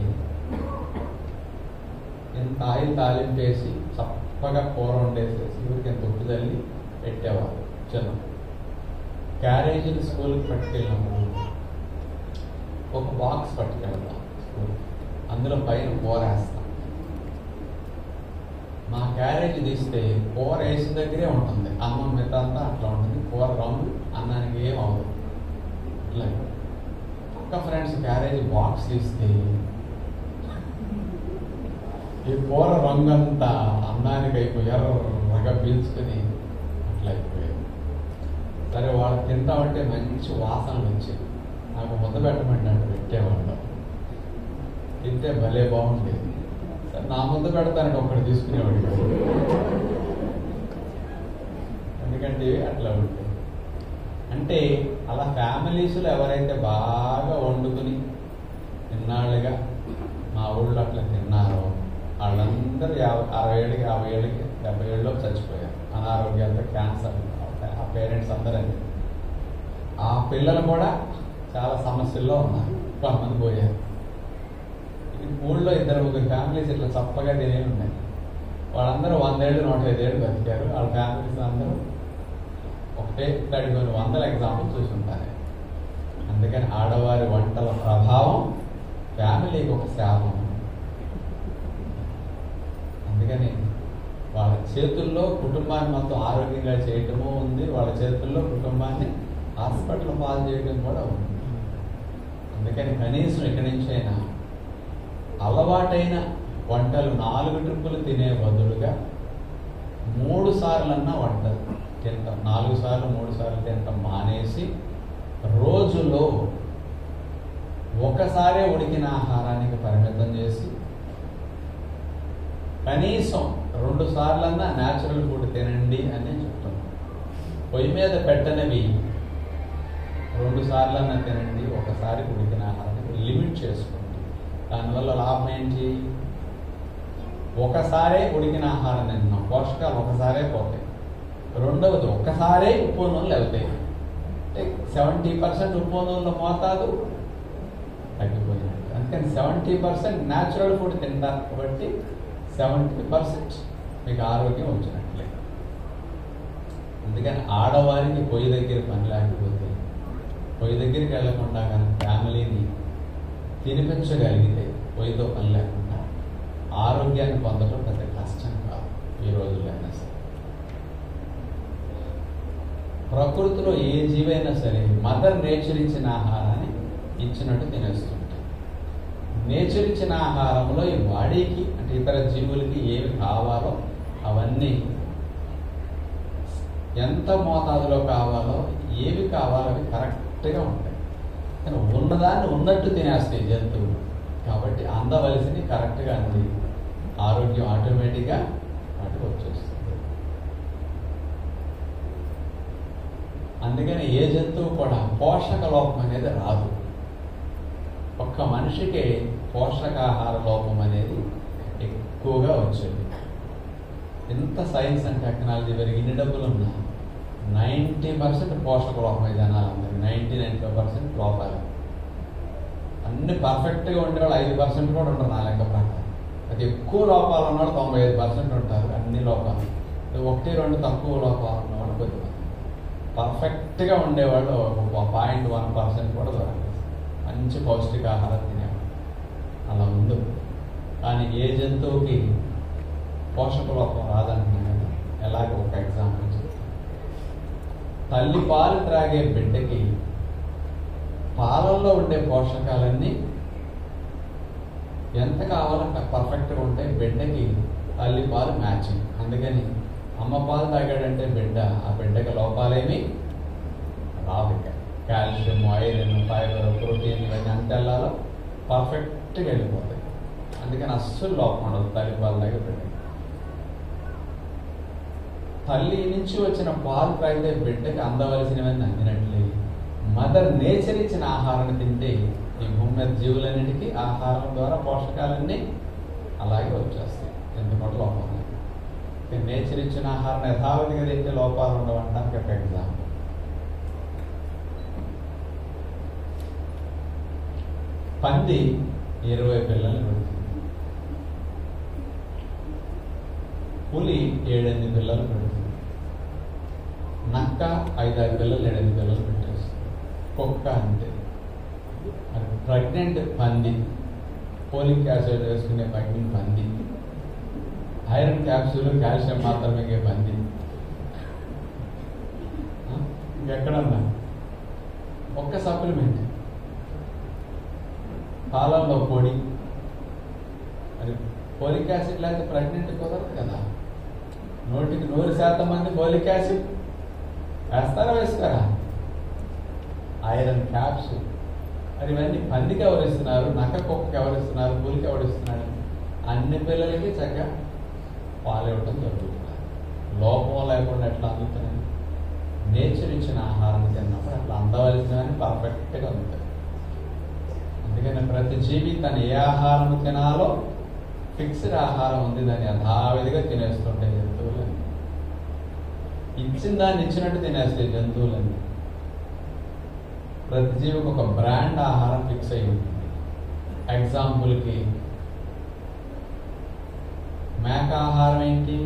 Speaker 1: ఇంత ఆయిల్ తాలింపేసి చప్పగా కూర వండేసేసి ఊరికి ఎంత ఉప్పు తల్లి పెట్టేవారు. చిన్న క్యారేజీని స్కూల్కి పట్టుకెళ్ళినప్పుడు ఒక బాక్స్ పట్టుకెళ్తాం స్కూల్, అందులో పైన కూర వేస్తాం. మా క్యారేజీ తీస్తే కూర వేసిన దగ్గరే ఉంటుంది, అన్నం మిగతా అట్లా ఉంటుంది. కూర రంగు అన్నానికి ఏం అవ్వదు. ఇట్లా పక్క ఫ్రెండ్స్ క్యారేజీ బాక్స్ తీస్తే ఈ కూర రంగంతా అన్నానికి అయిపోయి ఎర్రగా పీల్చుకుని అట్లా అయిపోయాయి. సరే వాళ్ళు తింటామంటే మంచి వాసనలు వచ్చాయి. నాకు ముద్ద పెట్టమంటే పెట్టేవాళ్ళు, తింటే భలే బాగుండేది. సరే నా ముద్ద పెడతానంటే ఒక్కటి తీసుకునేవాడు, ఎందుకంటే అట్లా ఉంటుంది. అంటే అలా ఫ్యామిలీస్లో ఎవరైతే బాగా వండుకుని ఇన్నాళ్ళుగా మా ఊళ్ళో అట్లా తిన్నారో వాళ్ళందరూ 60 ఏళ్ళకి 50 ఏళ్ళకి 70 ఏళ్ళలోకి చచ్చిపోయారు. అనారోగ్యాలతో క్యాన్సర్. ఆ పేరెంట్స్ అందరూ ఆ పిల్లలు కూడా చాలా సమస్యల్లో ఉన్నారు, కొంతమంది పోయారు. ఊళ్ళో 2-3 ఫ్యామిలీస్ ఇట్లా చప్పగా తినే ఉన్నాయి. వాళ్ళందరూ 100 ఏళ్ళు 105 ఏళ్ళు బతికారు. వాళ్ళ ఫ్యామిలీస్ అందరూ ఒకటే కొన్ని 100 ఎగ్జాంపుల్ చూసి ఉంటారు. అందుకని ఆడవారి వంటల ప్రభావం ఫ్యామిలీకి ఒక శాపం. అందుకని వాళ్ళ చేతుల్లో కుటుంబాన్ని మొత్తం ఆరోగ్యంగా చేయటము ఉంది, వాళ్ళ చేతుల్లో కుటుంబాన్ని హాస్పిటల్ పాలు చేయడం కూడా ఉంది. అందుకని కనీసం ఇక్కడి నుంచైనా అలవాటైన వంటలు 4 ట్రిప్పులు తినే బదులుగా 3 సార్లన్నా వంటలు తింటాం. 4 సార్లు 3 సార్లు తింటాం మానేసి రోజులో ఒకసారే ఉడికిన ఆహారానికి పరిమితం చేసి కనీసం 2 సార్లన్నా న్యాచురల్ ఫుడ్ తినండి అని చెప్తున్నాం. పొయ్యి మీద పెట్టనివి 2 సార్లన్నా తినండి, ఒకసారి ఉడికిన ఆహారానికి లిమిట్ చేసుకోండి. దానివల్ల లాభం ఏంటి? ఒకసారే ఉడికిన ఆహారం తింటున్నాం, పోషకాలు ఒకసారే పోతాయి. రెండవది ఒక్కసారే ఉప్పు నూనెలు అవుతాయి. అంటే 70% ఉప్పు నూనెల మోతాదు తగ్గిపోయినట్టు. అందుకని 70% న్యాచురల్ ఫుడ్ తింటారు కాబట్టి 70% మీకు ఆరోగ్యం వచ్చినట్లే. అందుకని ఆడవారికి పొయ్యి దగ్గర పని లేకపోతే, పొయ్యి దగ్గరికి వెళ్లకుండా కానీ ఫ్యామిలీని తినిపించగలిగితే పొయ్యితో పని లేకుండా ఆరోగ్యాన్ని పొందడం పెద్ద కష్టం కాదు ఈ రోజుల్లో అయినా సరే. ప్రకృతిలో ఏ జీవైనా సరే మదర్ నేచర్ ఇచ్చిన ఆహారాన్ని ఇచ్చినట్టు తినేస్తుంటాయి. నేచర్ ఇచ్చిన ఆహారంలో ఈ బాడీకి అంటే ఇతర జీవులకి ఏమి కావాలో అవన్నీ ఎంత మోతాదులో కావాలో ఏవి కావాలో అవి కరెక్ట్గా ఉంటాయి. కానీ ఉన్నదాన్ని ఉన్నట్టు తినేస్తాయి జంతువులు. కాబట్టి అందవలసింది కరెక్ట్గా అంది, ఆరోగ్యం ఆటోమేటిక్గా వాటికి వచ్చేస్తుంది. అందుకని ఏ జంతువు కూడా పోషక లోపం అనేది రాదు. ఒక్క మనిషికి పోషకాహార లోపం అనేది ఎక్కువగా వచ్చేది. ఎంత సైన్స్ అండ్ టెక్నాలజీ పెరిగి ఇన్ని డబ్బులు ఉన్నా 90% పోషక లోపమే జనాలందరూ. 90-95% లోపాలు. అన్ని పర్ఫెక్ట్గా ఉండేవాళ్ళు 5% కూడా ఉంటారు నా లెక్క ప్రకారం. అది ఎక్కువ లోపాలు ఉన్నవాళ్ళు 95% ఉంటారు, అన్ని లోపాలు. 1-2 తక్కువ లోపాలు ఉన్నవాళ్ళు కొద్దిగా. పర్ఫెక్ట్గా ఉండేవాళ్ళు 0.1% కూడా దొరకదు. మంచి పౌష్టికాహారం తినేవాళ్ళు అలా ఉంది. కానీ ఏ జంతువుకి పోషక లోపం రాదంటున్నాను. ఎలాగ ఒక ఎగ్జాంపుల్ చెప్తాను. తల్లి పాలు త్రాగే బిడ్డకి పాలల్లో ఉండే పోషకాలన్నీ ఎంత కావాలంటే పర్ఫెక్ట్గా ఉంటాయి. బిడ్డకి తల్లి పాలు మ్యాచింగ్. అందుకని అమ్మ పాలు తాగాడంటే బిడ్డ, ఆ బిడ్డకి లోపాలేమి రాదు. కాల్షియం, ఐరన్, ఫైబర్, ప్రోటీన్ ఇవన్నీ అంత వెళ్ళాలో పర్ఫెక్ట్గా వెళ్ళిపోతాయి. అందుకని అస్సలు లోపం ఉండదు తల్లి పాలు తాగే బిడ్డ. తల్లి నుంచి వచ్చిన పాలు తాగితే బిడ్డకి అందవలసినవన్నీ అందినట్లే మదర్ నేచర్ ఇచ్చిన ఆహారాన్ని తింటే ఈ భూమి మీద జీవులన్నిటికీ ఆహారం ద్వారా పోషకాలన్నీ అలాగే వచ్చేస్తాయి. ఎందుకంటే లోపాలు నేచర్ ఇచ్చిన ఆహారం యథావిధిగా తింటే లోపాలు ఉండవడానికి ఒక ఎగ్జాంపుల్. పంది 20 పిల్లల్ని పెడుతుంది. పులి 7-8 పిల్లలు పెడుతుంది. నక్క 5-6 పిల్లలు 7-8 పిల్లలు పెట్టేస్తుంది. కుక్క అంతే. ప్రెగ్నెంట్ పంది, ఫోలిక్ యాసిడ్ వేసుకునే ప్రెగ్నెంట్ పంది, ఐరన్ క్యాప్సూల్ కాల్షియం మాత్రమే పంది. ఇంకెక్కడన్నా ఒక్క సప్లిమెంట్ పాలల్లో పొడి. మరి ఫోలిక్ యాసిడ్ లేకపోతే ప్రెగ్నెంట్ కుదరదు కదా. 100% మంది ఫోలిక్ యాసిడ్ వేస్తారా వేస్తారా? Iron capsule. మరి ఇవన్నీ పందికి ఎవరిస్తున్నారు, నక్క కుక్కకి ఎవరిస్తున్నారు, పులికి ఎవరిస్తున్నాడు? అన్ని పిల్లలకి చక్కగా పాలు ఇవ్వటం జరుగుతున్నారు. లోపం లేకుండా ఎట్లా అందుతున్నాయి? నేచర్ ఇచ్చిన ఆహారం తిన్నప్పుడు అట్లా అందవలసినవని పర్ఫెక్ట్గా అందుతాయి. అందుకని ప్రతి జీవి తను ఏ ఆహారం తినాలో ఫిక్స్డ్ ఆహారం ఉంది, దాన్ని యథావిధిగా తినేస్తుంటాయి జంతువులన్నీ. ఇచ్చిన దాన్ని ఇచ్చినట్టు తినేస్తాయి జంతువులన్నీ. ప్రతి జీవికి ఒక బ్రాండ్ ఆహారం ఫిక్స్ అయి ఉంటుంది. ఎగ్జాంపుల్కి మేక ఆహారం ఏంటి?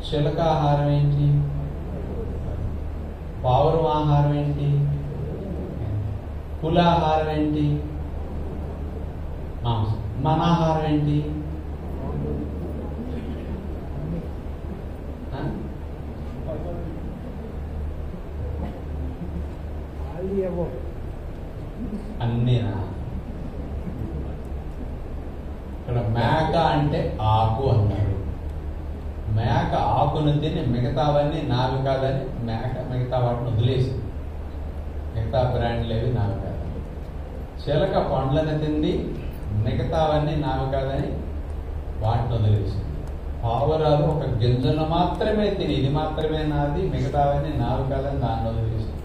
Speaker 1: చిలక ఆహారం ఏంటి? పావురం ఆహారం ఏంటి? పులి ఆహారం ఏంటి? మాంసం. మన ఆహారం ఏంటి? అన్నీనా? ఇక్కడ మేక అంటే ఆకు అన్నారు. మేక ఆకును తిని మిగతావన్నీ నావి కాదని మేక మిగతా వాటిని వదిలేసింది. మిగతా బ్రాండ్లు ఏవి నావి కాదని. చిలక పండ్లను తింది, మిగతావన్నీ నావి కాదని వాటిని వదిలేసింది. పావురాలు ఒక గింజను మాత్రమే తిని ఇది మాత్రమే నాది, మిగతావన్నీ నావి కాదని దాన్ని వదిలేసింది.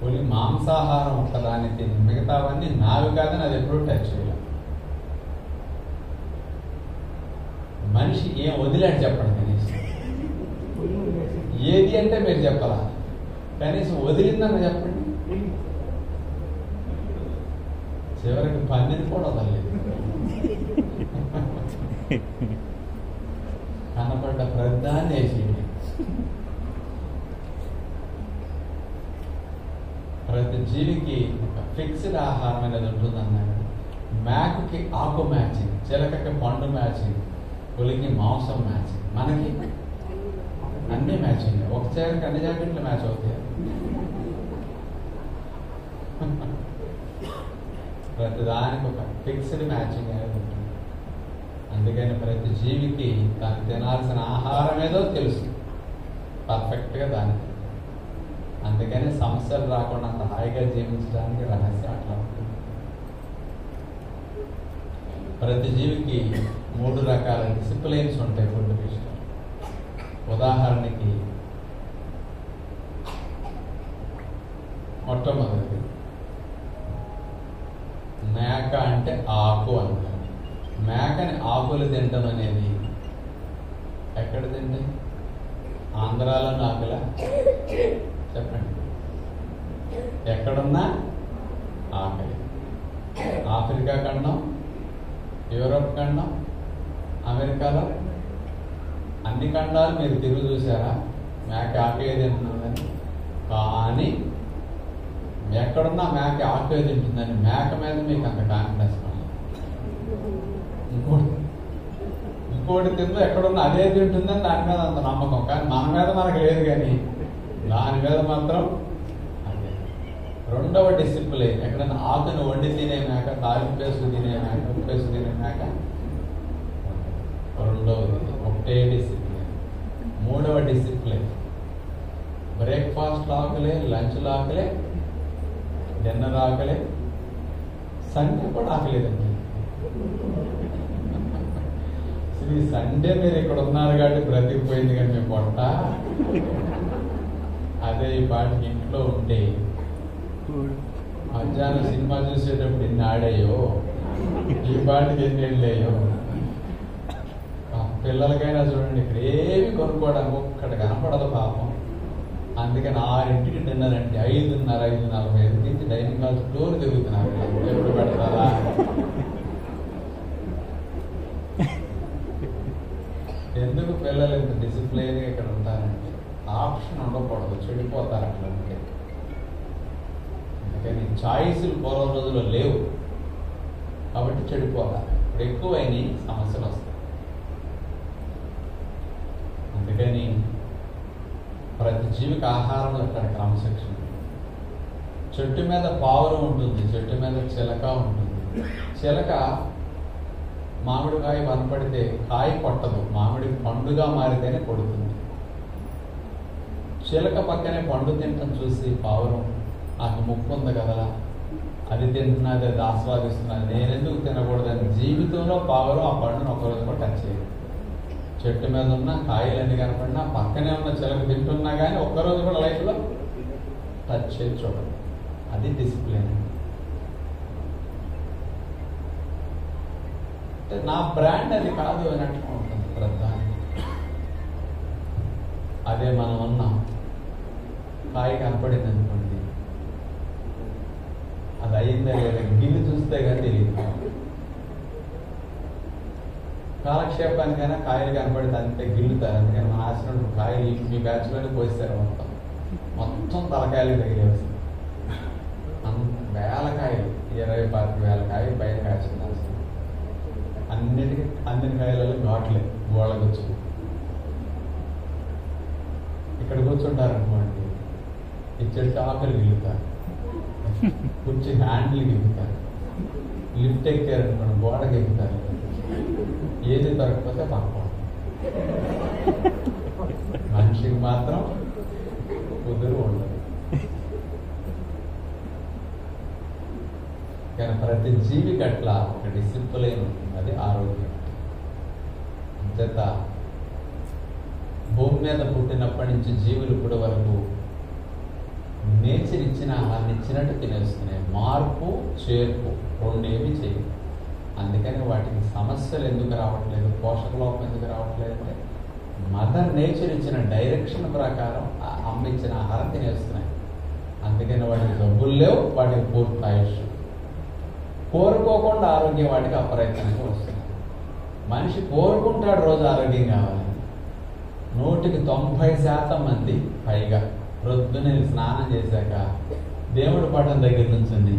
Speaker 1: పులి మాంసాహారం ఒక్కదాన్ని తిని మిగతావన్నీ నావి కాదని అది ఎప్పుడూ టచ్ చేయాలి. మనిషి ఏం వదిలాడు చెప్పండి కనీసం. ఏది అంటే మీరు చెప్పాలా? కనీసం వదిలిందని చెప్పండి. చివరికి పందిని కూడా వదలలేదు. కనపడ్డ ప్రధాన్ని వేసేయండి. ప్రతి జీవికి ఒక ఫిక్స్డ్ ఆహారం అనేది ఉంటుందన్నాడు. మేకకి ఆకు మ్యాచింగ్, చిలకకి పండు మ్యాచింగ్, పులికి మాంసం మ్యాచింగ్, మనకి అన్ని మ్యాచింగ్. ఒక చీరకి అన్ని జాకెట్లు మ్యాచ్ అవుతాయి. ప్రతి దానికి ఒక ఫిక్స్డ్ మ్యాచింగ్ అనేది ఉంటుంది. అందుకని ప్రతి జీవికి తను తినాల్సిన ఆహారం ఏదో తెలుసు, పర్ఫెక్ట్గా దానికి. అందుకని సమస్యలు రాకుండా అంత హాయిగా జీవించడానికి రహస్యం అట్లా ఉంటుంది. ప్రతి జీవికి 3 రకాల డిసిప్లిన్స్ ఉంటాయి ఫుడ్ విషయంలో. ఉదాహరణకి మొట్టమొదటి మేక అంటే ఆకు అంటారు. మేకని ఆకులు తింటం అనేది ఎక్కడ తింటే? ఆంధ్రాలో ఆకులా? చెప్పండి. ఎక్కడున్నా ఆకలి. ఆఫ్రికా ఖండం, యూరోప్ ఖండం, అమెరికాలో అన్ని ఖండాలు మీరు తిరుగు చూసారా మేక ఆకే తింటుందని? కానీ ఎక్కడున్నా మేక ఆకే తింటుందని మేక మీద మీకు అంత కాన్ఫిడెన్స్. ఇంకోటి తిందో ఎక్కడున్నా అదే తింటుందని దాని మీద అంత నమ్మకం. కానీ మన మీద మనకు లేదు, కానీ దాని మీద మాత్రం అదే. రెండవ డిసిప్లిన్, ఎక్కడైనా ఆకును వండి తినే మేక, తాలింపేసు తినే మేక, ఉప్పేసు తినే మేక రెండవది. ఒకటే డిసిప్లిన్. మూడవ డిసిప్లిన్, బ్రేక్ఫాస్ట్ ఆకలే, లంచ్ ఆకలే, డిన్నర్ ఆకలే, సండే కూడా ఆకలేదండి. ఈ సండే మీరు ఇక్కడ ఉన్నారు కాబట్టి బ్రతికిపోయింది, కానీ మీ పొట్ట అదే ఈ పాటికి ఇంట్లో ఉంటే మధ్యాహ్నం సినిమా చూసేటప్పుడు ఎన్ని ఆడాయో, ఈ పాటికి ఎన్ని వెళ్ళాయో. పిల్లలకైనా చూడండి, ఇక్కడ ఏమి కొనుక్కోవడానికి ఒక్కటి కనపడదు పాపం. అందుకని 6ంటికి డిన్నర్ అంటే 5:30, 5:45 నుంచి డైనింగ్ హాల్ చుట్టూరు తిరుగుతున్నారు. ఎప్పుడు పెడతారా? ఎందుకు పిల్లలు ఇంత డిసిప్లైన్గా ఇక్కడ ఉంటారంటే ఆప్షన్ ఉండకూడదు, చెడిపోతారు అట్లా ఉంటే. అందుకని చాయిస్లు పూర్వం రోజుల్లో లేవు కాబట్టి చెడిపోతారు. ఇప్పుడు ఎక్కువైన సమస్యలు వస్తాయి. అందుకని ప్రతి జీవికి ఆహారంలో ఇక్కడ క్రమశిక్షణ. చెట్టు మీద పావురం ఉంటుంది, చెట్టు మీద చిలక ఉంటుంది. చిలక మామిడికాయ కనపడితే కాయ కొట్టదు, మామిడి పండుగా మారితేనే కొడుతుంది. చిలక పక్కనే పండు తింటం చూసి పావురం, నాకు ముక్కు ఉంది కదలా, అది తింటున్నది, అది ఆస్వాదిస్తున్నది, నేనెందుకు తినకూడదని జీవితంలో పావురం ఆ పండును ఒకరోజు కూడా టచ్ చేయదు. చెట్టు మీద ఉన్న కాయలన్నీ కనపడినా, పక్కనే ఉన్న చిలక తింటున్నా కానీ ఒక్కరోజు కూడా లైఫ్లో టచ్ చేసి చూడదు. అది డిసిప్లిన్. అంటే నా బ్రాండ్ అది కాదు అన్నట్లు ఉంటుంది ప్రధాని. అదే మనం ఉన్నాం, కాయ కనపడింది అనుకోండి, అది అయిందా లేదా గిల్లి చూస్తే కానీ తెలియదు. కాలక్షేపానికైనా కాయలు కనపడితే అంతే గిల్లుతారు. అందుకని మన ఆశ్రమం కాయలు మీ బ్యాచ్లోనే పోయిస్తారు. మొత్తం తలకాయలు తగిలే వస్తుంది. వేల కాయలు, 20-25 కాయలు పైన కాల్చింది. అన్ని కాయలలో ఘాట్లే, గోళ్ళకు వచ్చి ఇక్కడ కూర్చుంటారనుకోండి, ఇచ్చడి ఆకలి గిలుతారు, కూర్చి హ్యాండిల్ గిలుతారు, లిఫ్ట్ ఎక్కారనుకోండి గోడకి ఎక్కుతారు, ఏది దొరకకపోతే పక్కన. మనిషికి మాత్రం కుదురు ఉండదు. కానీ ప్రతి జీవికి అట్లా ఒక డిసిప్లైన్ ఉంటుంది, అది ఆరోగ్యం. అంతేత భూమి మీద పుట్టినప్పటి నుంచి జీవులు ఇప్పటి వరకు నేచర్ ఇచ్చిన ఆహారాన్ని ఇచ్చినట్టు తినేస్తున్నాయి. మార్పు చేర్పు రెండేమి చేయవు. అందుకని వాటికి సమస్యలు ఎందుకు రావట్లేదు, పోషక లోపం ఎందుకు రావట్లేదు అంటే మదర్ నేచర్ ఇచ్చిన డైరెక్షన్ ప్రకారం అమ్మ ఇచ్చిన ఆహారం తినేస్తున్నాయి. అందుకని వాటికి జబ్బులు లేవు, వాటికి పూర్తి ఆయుష్. కోరుకోకుండా ఆరోగ్యం వాటికి అప్రయత్నంగా వస్తుంది. మనిషి కోరుకుంటాడు రోజు ఆరోగ్యం కావాలని. 90% మంది పైగా ప్రొద్దునే స్నానం చేశాక దేవుడి పటం దగ్గర నుంచి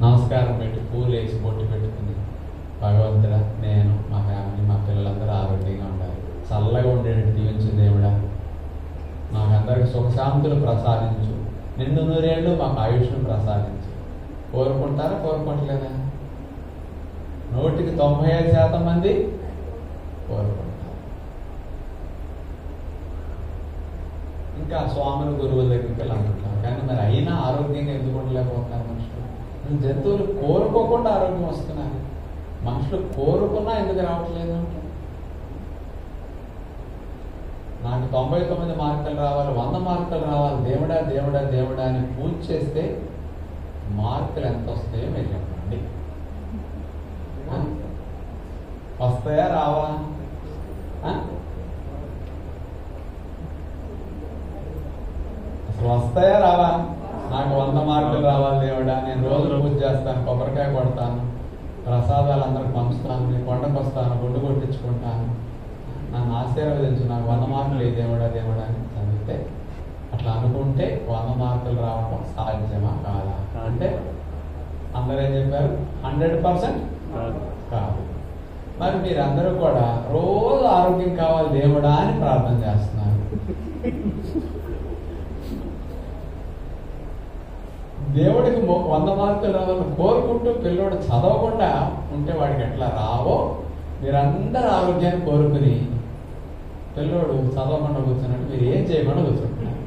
Speaker 1: నమస్కారం పెట్టి పూలు వేసి బొట్టు పెట్టుకుని, భగవంతుడా నేను మా ఫ్యామిలీ మా పిల్లలందరూ ఆరోగ్యంగా ఉండాలి, చల్లగా ఉండేటట్టు దీవించు దేవుడా, మాకందరికి సుఖశాంతులు ప్రసాదించు, నిండు 100 ఏళ్ళు మాకు ఆయుష్ను ప్రసాదించు. కోరుకుంటారా? కోరుకోవట్లేదా? 95% మంది కోరుకుంటారు. ఇంకా స్వాములు గురువుల దగ్గరికి వెళ్ళి అనుకుంటారు. కానీ మరి అయినా ఆరోగ్యంగా ఎందుకు ఉండలేకపోతున్నారు మనుషులు? జంతువులు కోరుకోకుండా ఆరోగ్యం వస్తున్నారు, మనుషులు కోరుకున్నా ఎందుకు రావట్లేదు అంటే, నాకు 99 మార్కులు రావాలి, 100 మార్కులు రావాలి, దేవుడా దేవుడా దేవుడా అని పూజ చేస్తే మార్కులు ఎంత వస్తాయో మీరు చెప్పండి. వస్తాయా రావా? అసలు వస్తాయా రావా? నాకు 100 మార్కులు రావాలి దేవుడా, నేను రోజు పూజ చేస్తాను, కొబ్బరికాయ కొడతాను, ప్రసాదాలు అందరికి పంచుతాను, నేను కొండకు వస్తాను, గుండు కొట్టించుకుంటాను, నన్ను ఆశీర్వదించు, నాకు 100 మార్కులు ఏ దేవుడా దేవుడా అని చదివితే, అట్లా అనుకుంటే 100 మార్కులు రావడం సాధ్యమా కాదా అంటే అందరూ ఏం చెప్పారు? 100% కాదు. మరి మీరందరూ కూడా రోజు ఆరోగ్యం కావాలి దేవుడా అని ప్రార్థన చేస్తున్నారు. దేవుడికి 100 మార్కులు రావాలని కోరుకుంటూ పిల్లోడు చదవకుండా ఉంటే వాడికి ఎట్లా రావో, మీరందరూ ఆరోగ్యాన్ని కోరుకుని పిల్లోడు చదవకుండా కూర్చున్నట్టు మీరు ఏం చేయకుండా కూర్చుంటున్నారు.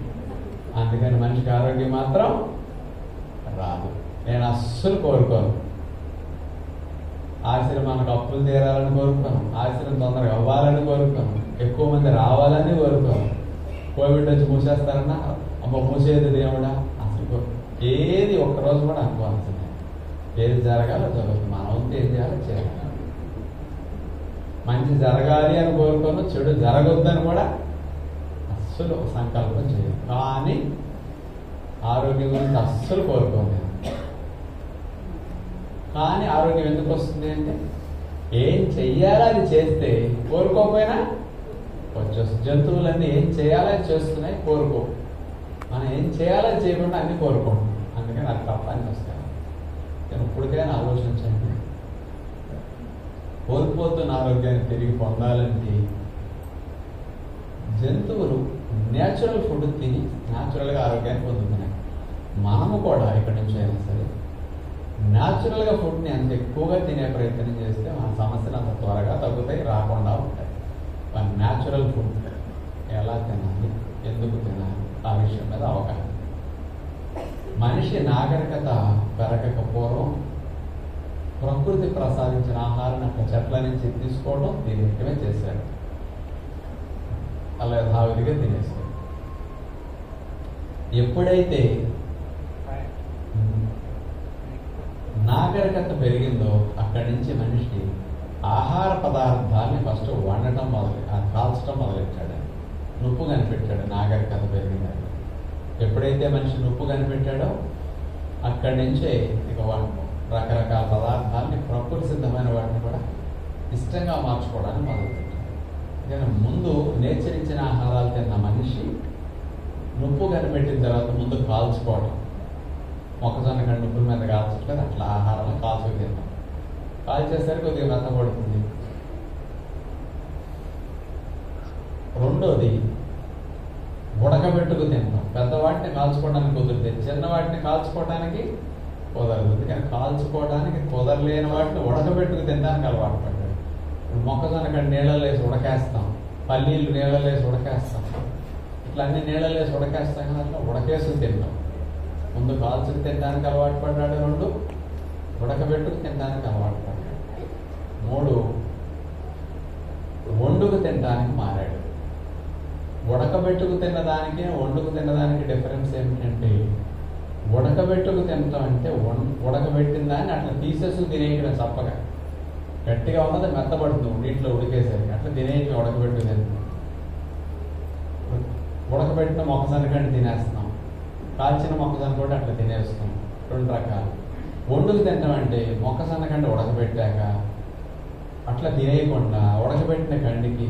Speaker 1: అందుకని మనిషికి ఆరోగ్యం మాత్రం రాదు. నేను అస్సలు కోరుకోను. ఆశ్రమం మనకు అప్పులు తీరాలని కోరుకోను, ఆశ్రమం తొందరగా అవ్వాలని కోరుకోను, ఎక్కువ మంది రావాలని కోరుకోను. కోవిడ్ వచ్చి మూసేస్తారన్నా అమ్మ మూసేది దేవుడా అసలు ఏది ఒక్కరోజు కూడా అనుకోవాల్సిందే. ఏది జరగాలో జరుగుతుంది, మన వంతు ఏం చేయాలో చేయాలి. మంచి జరగాలి అని కోరుకోను, చెడు జరగొద్దని కూడా అస్సలు సంకల్పం చేయదు. కానీ ఆరోగ్యం గురించి అస్సలు కోరుకోను నేను. కానీ ఆరోగ్యం ఎందుకు వస్తుంది అంటే ఏం చెయ్యాలో అది చేస్తే కోరుకోకపోయినా వచ్చేస్తుంది. జంతువులన్నీ ఏం చేయాలని చేస్తున్నాయి, కోరుకో. మనం ఏం చేయాలని చేయకుండా అన్ని కోరుకోండి. అందుకని అది తప్ప అని వస్తాయి. నేను ఇప్పటికైనా ఆలోచించండి, కోల్పోతున్న ఆరోగ్యాన్ని తిరిగి పొందాలంటే జంతువులు న్యాచురల్ ఫుడ్ తిని న్యాచురల్గా ఆరోగ్యాన్ని పొందుతున్నాయి. మనము కూడా ఇక్కడి నుంచి అయినా సరే న్యాచురల్గా ఫుడ్ని అంత ఎక్కువగా తినే ప్రయత్నం చేస్తే మన సమస్యలు అంత త్వరగా తగ్గుతాయి, రాకుండా ఉంటాయి. మన న్యాచురల్ ఫుడ్ ఎలా తినాలి, ఎందుకు తినాలి ఆ విషయం మీద అవగాహన. మనిషి నాగరికత పెరగక పూర్వం ప్రకృతి ప్రసాదించిన ఆహారాన్ని అక్కడ చెట్ల నుంచి తీసుకోవడం దీనిమే చేశాడు. అలా యథావిధిగా తినేశాడు. ఎప్పుడైతే నాగరికత పెరిగిందో అక్కడి నుంచి మనిషి ఆహార పదార్థాలని ఫస్ట్ వండటం కాల్చడం మొదలెట్టాడు. నుప్పు కనిపెట్టాడు నాగరికత పెరిగిందని. ఎప్పుడైతే మనిషి నుప్పు కనిపెట్టాడో అక్కడి నుంచే ఇక రకరకాల పదార్థాలని ప్రకృతి సిద్ధమైన వాటిని కూడా ఇష్టంగా మార్చుకోవడానికి మొదలుపెట్టాడు. కానీ ముందు నేచర్ ఇచ్చిన ఆహారాలు తిన్న మనిషి నుప్పు కనిపెట్టిన తర్వాత ముందు కాల్చుకోవడం. మొక్కజొన్న కంటే నుప్పుల మీద కాల్చట్లేదు, అట్లా ఆహారాలు కాల్చుకు తింటాం. కాల్చేసరికి కొద్దిగా మెత్తపడుతుంది. రెండోది ఉడకబెట్టుకు తింటాం. పెద్దవాటిని కాల్చుకోవడానికి కుదిరితే చిన్నవాటిని కాల్చుకోవడానికి కుదరదు. కానీ కాల్చుకోవడానికి కుదరలేని వాటిని ఉడకబెట్టుకు తినడానికి అలవాటు పడ్డాడు. ఇప్పుడు మొక్కజొన్న కంటే నీళ్ళలో వేసి ఉడకేస్తాం, పల్లీలు నీళ్ళలో వేసి ఉడకేస్తాం, ఇట్లా అన్ని నీళ్ళలో వేసి ఉడకేస్తాం కదా, అట్లా ఉడకేసుకు తింటాం. ముందు కాల్చుకు తినడానికి అలవాటు పడ్డాడు. 2 ఉడకబెట్టుకు తినడానికి అలవాటు పడ్డాడు. 3 వండుకు తినడానికి మారాడు. ఉడకబెట్టుకు తిన్నదానికి వండుకు తిన్నదానికి డిఫరెన్స్ ఏమిటంటే ఉడకబెట్టుకు తినటం అంటే ఉడకబెట్టిన దాన్ని అట్లా తీసేసి తినేయడం చప్పగా, గట్టిగా ఉన్నది మెత్తబడుతుంది నీటిలో ఉడికేసరికి, అట్లా తినేయటం ఉడకబెట్టుకు తింటాం. ఉడకబెట్టిన మొక్కజొన్న కంటే తినేస్తాం, కాల్చిన మొక్కజొన్న కూడా అట్లా తినేస్తాం. 2 రకాలు. వండుకు తినటం అంటే మొక్కజొన్న కంటే ఉడకబెట్టాక అట్లా తినేయకుండా ఉడకబెట్టిన కండికి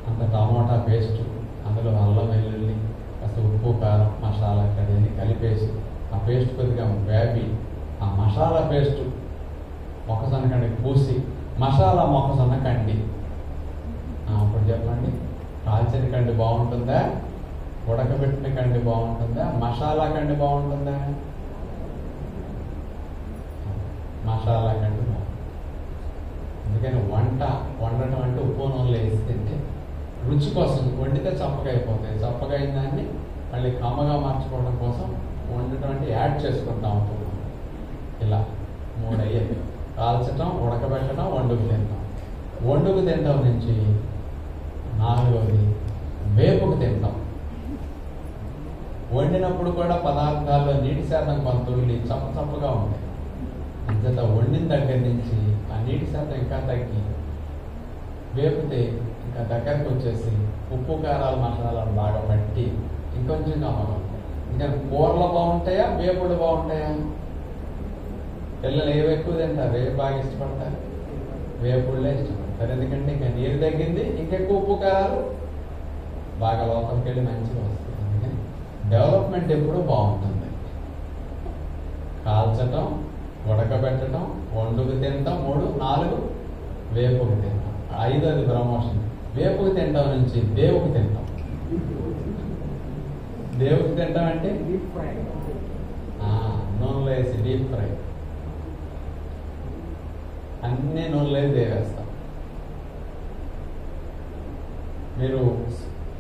Speaker 1: అంత టమోటా పేస్ట్, అందులో అల్లం వెల్లుల్లి, కాస్త ఉప్పు కారం మసాలా కడిగి కలిపేసి ఆ పేస్ట్ కొద్దిగా వేపి ఆ మసాలా పేస్ట్ మొక్కజొన్న కండికి పూసి మసాలా మొక్కజొన్న కండి. అప్పుడు చెప్పండి, కాల్చిన కండి బాగుంటుందా, ఉడకబెట్టిన కండి బాగుంటుందా, మసాలా కండి బాగుంటుందా? మసాలా కండి బాగుంటుంది. అందుకని వండటం అంటే ఉప్పు నూనెలో వేసి తింటే రుచి కోసం. వండితే చప్పగా అయిపోతాయి, చప్పగా అయిన దాన్ని మళ్ళీ కమ్మగా మార్చుకోవడం కోసం వండటం అంటే యాడ్ చేసుకుంటా ఉంటుంది. ఇలా 3 అయ్యేది: కాల్చటం, ఉడకబెట్టడం, వండుకు తింటాం. వండుకు తింటాం నుంచి 4వది వేపుకు తింటాం. వండినప్పుడు కూడా పదార్థాల్లో నీటి శాతం కొంత చప్పగా ఉంటాయి. అంచేత వండిన దగ్గర నుంచి ఆ నీటి శాతం ఇంకా తగ్గి వేపితే ఇంకా దగ్గరకు వచ్చేసి ఉప్పు కారాలు మసాలాలు బాగా పట్టి ఇంకొంచెం కమ్మగా ఉంటాయి. ఇంకా కూరలు బాగుంటాయా, వేపుడు బాగుంటాయా? పిల్లలు ఏవి ఎక్కువ తింటారు, ఏవి బాగా ఇష్టపడతారు? వేపుళ్ళే ఇష్టపడతారు. ఎందుకంటే ఇంకా నీరు తగ్గింది, ఇంకెక్కువ ఉప్పు కారాలు బాగా లోపలికి వెళ్ళి మంచిగా వస్తుంది. అందుకని డెవలప్మెంట్ ఎప్పుడూ బాగుంటుంది. కాల్చటం, ఉడకబెట్టడం, వండుకు తినటం 3, 4 వేపుకు తింటాం. 5ది ప్రమోషన్. వేపుకు తింటాం నుంచి దేవుకు తింటాం. దేవుకు తింటాం అంటే నూనెలో వేసి డీప్ ఫ్రై, అన్నీ నూనెలో వేసి దేవేస్తాం. మీరు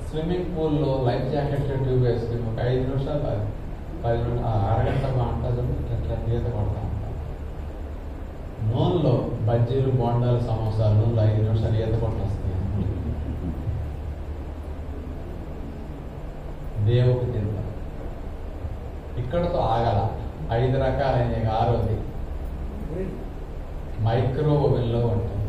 Speaker 1: స్విమ్మింగ్ పూల్లో లైఫ్ జాకెట్ ట్యూబ్ వేసుకుని ఒక 5 నిమిషాలు 10 నిమిషాలు అరగంట బాగుంటుంది. ఇట్లా ఈత కొడతా ఉంటాం. నూనెలో బజ్జీలు, బోండాలు, సమోసాలు నూనెలో 5 నిమిషాలు ఈత కొట్టొస్తాయి. దేవుకు తింటాం. ఇక్కడతో ఆగల. 5 రకాలైన 6వది మైక్రో ఓవెన్లో ఉంటుంది.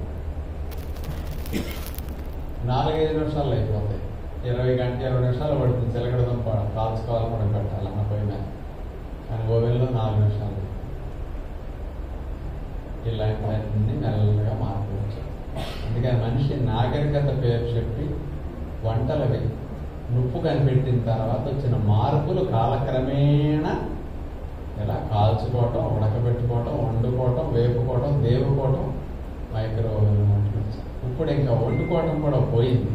Speaker 1: 4-5 నిమిషాలు అయిపోతాయి. 20 నిమిషాలు పడుతుంది. చిలకడదుంప కాల్చుకోవాలి, కూడా పెట్టాలి అన్న పొయ్యి మీద. కానీ ఓవెన్లో 4 నిమిషాలు. ఇలాంటివన్నీ మెల్లగా మార్పువచ్చు. అందుకని మనిషి నాగరికత పేరు చెప్పి వంటలవి నుప్పు కనిపెట్టిన తర్వాత వచ్చిన మార్పులు కాలక్రమేణా ఇలా కాల్చుకోవటం, ఉడకబెట్టుకోవటం, వండుకోవటం, వేపుకోవటం, దేవుకోవటం, మైక్రో ఓవెన్ వంటలు. ఇప్పుడు ఇంకా వండుకోవటం కూడా పోయింది.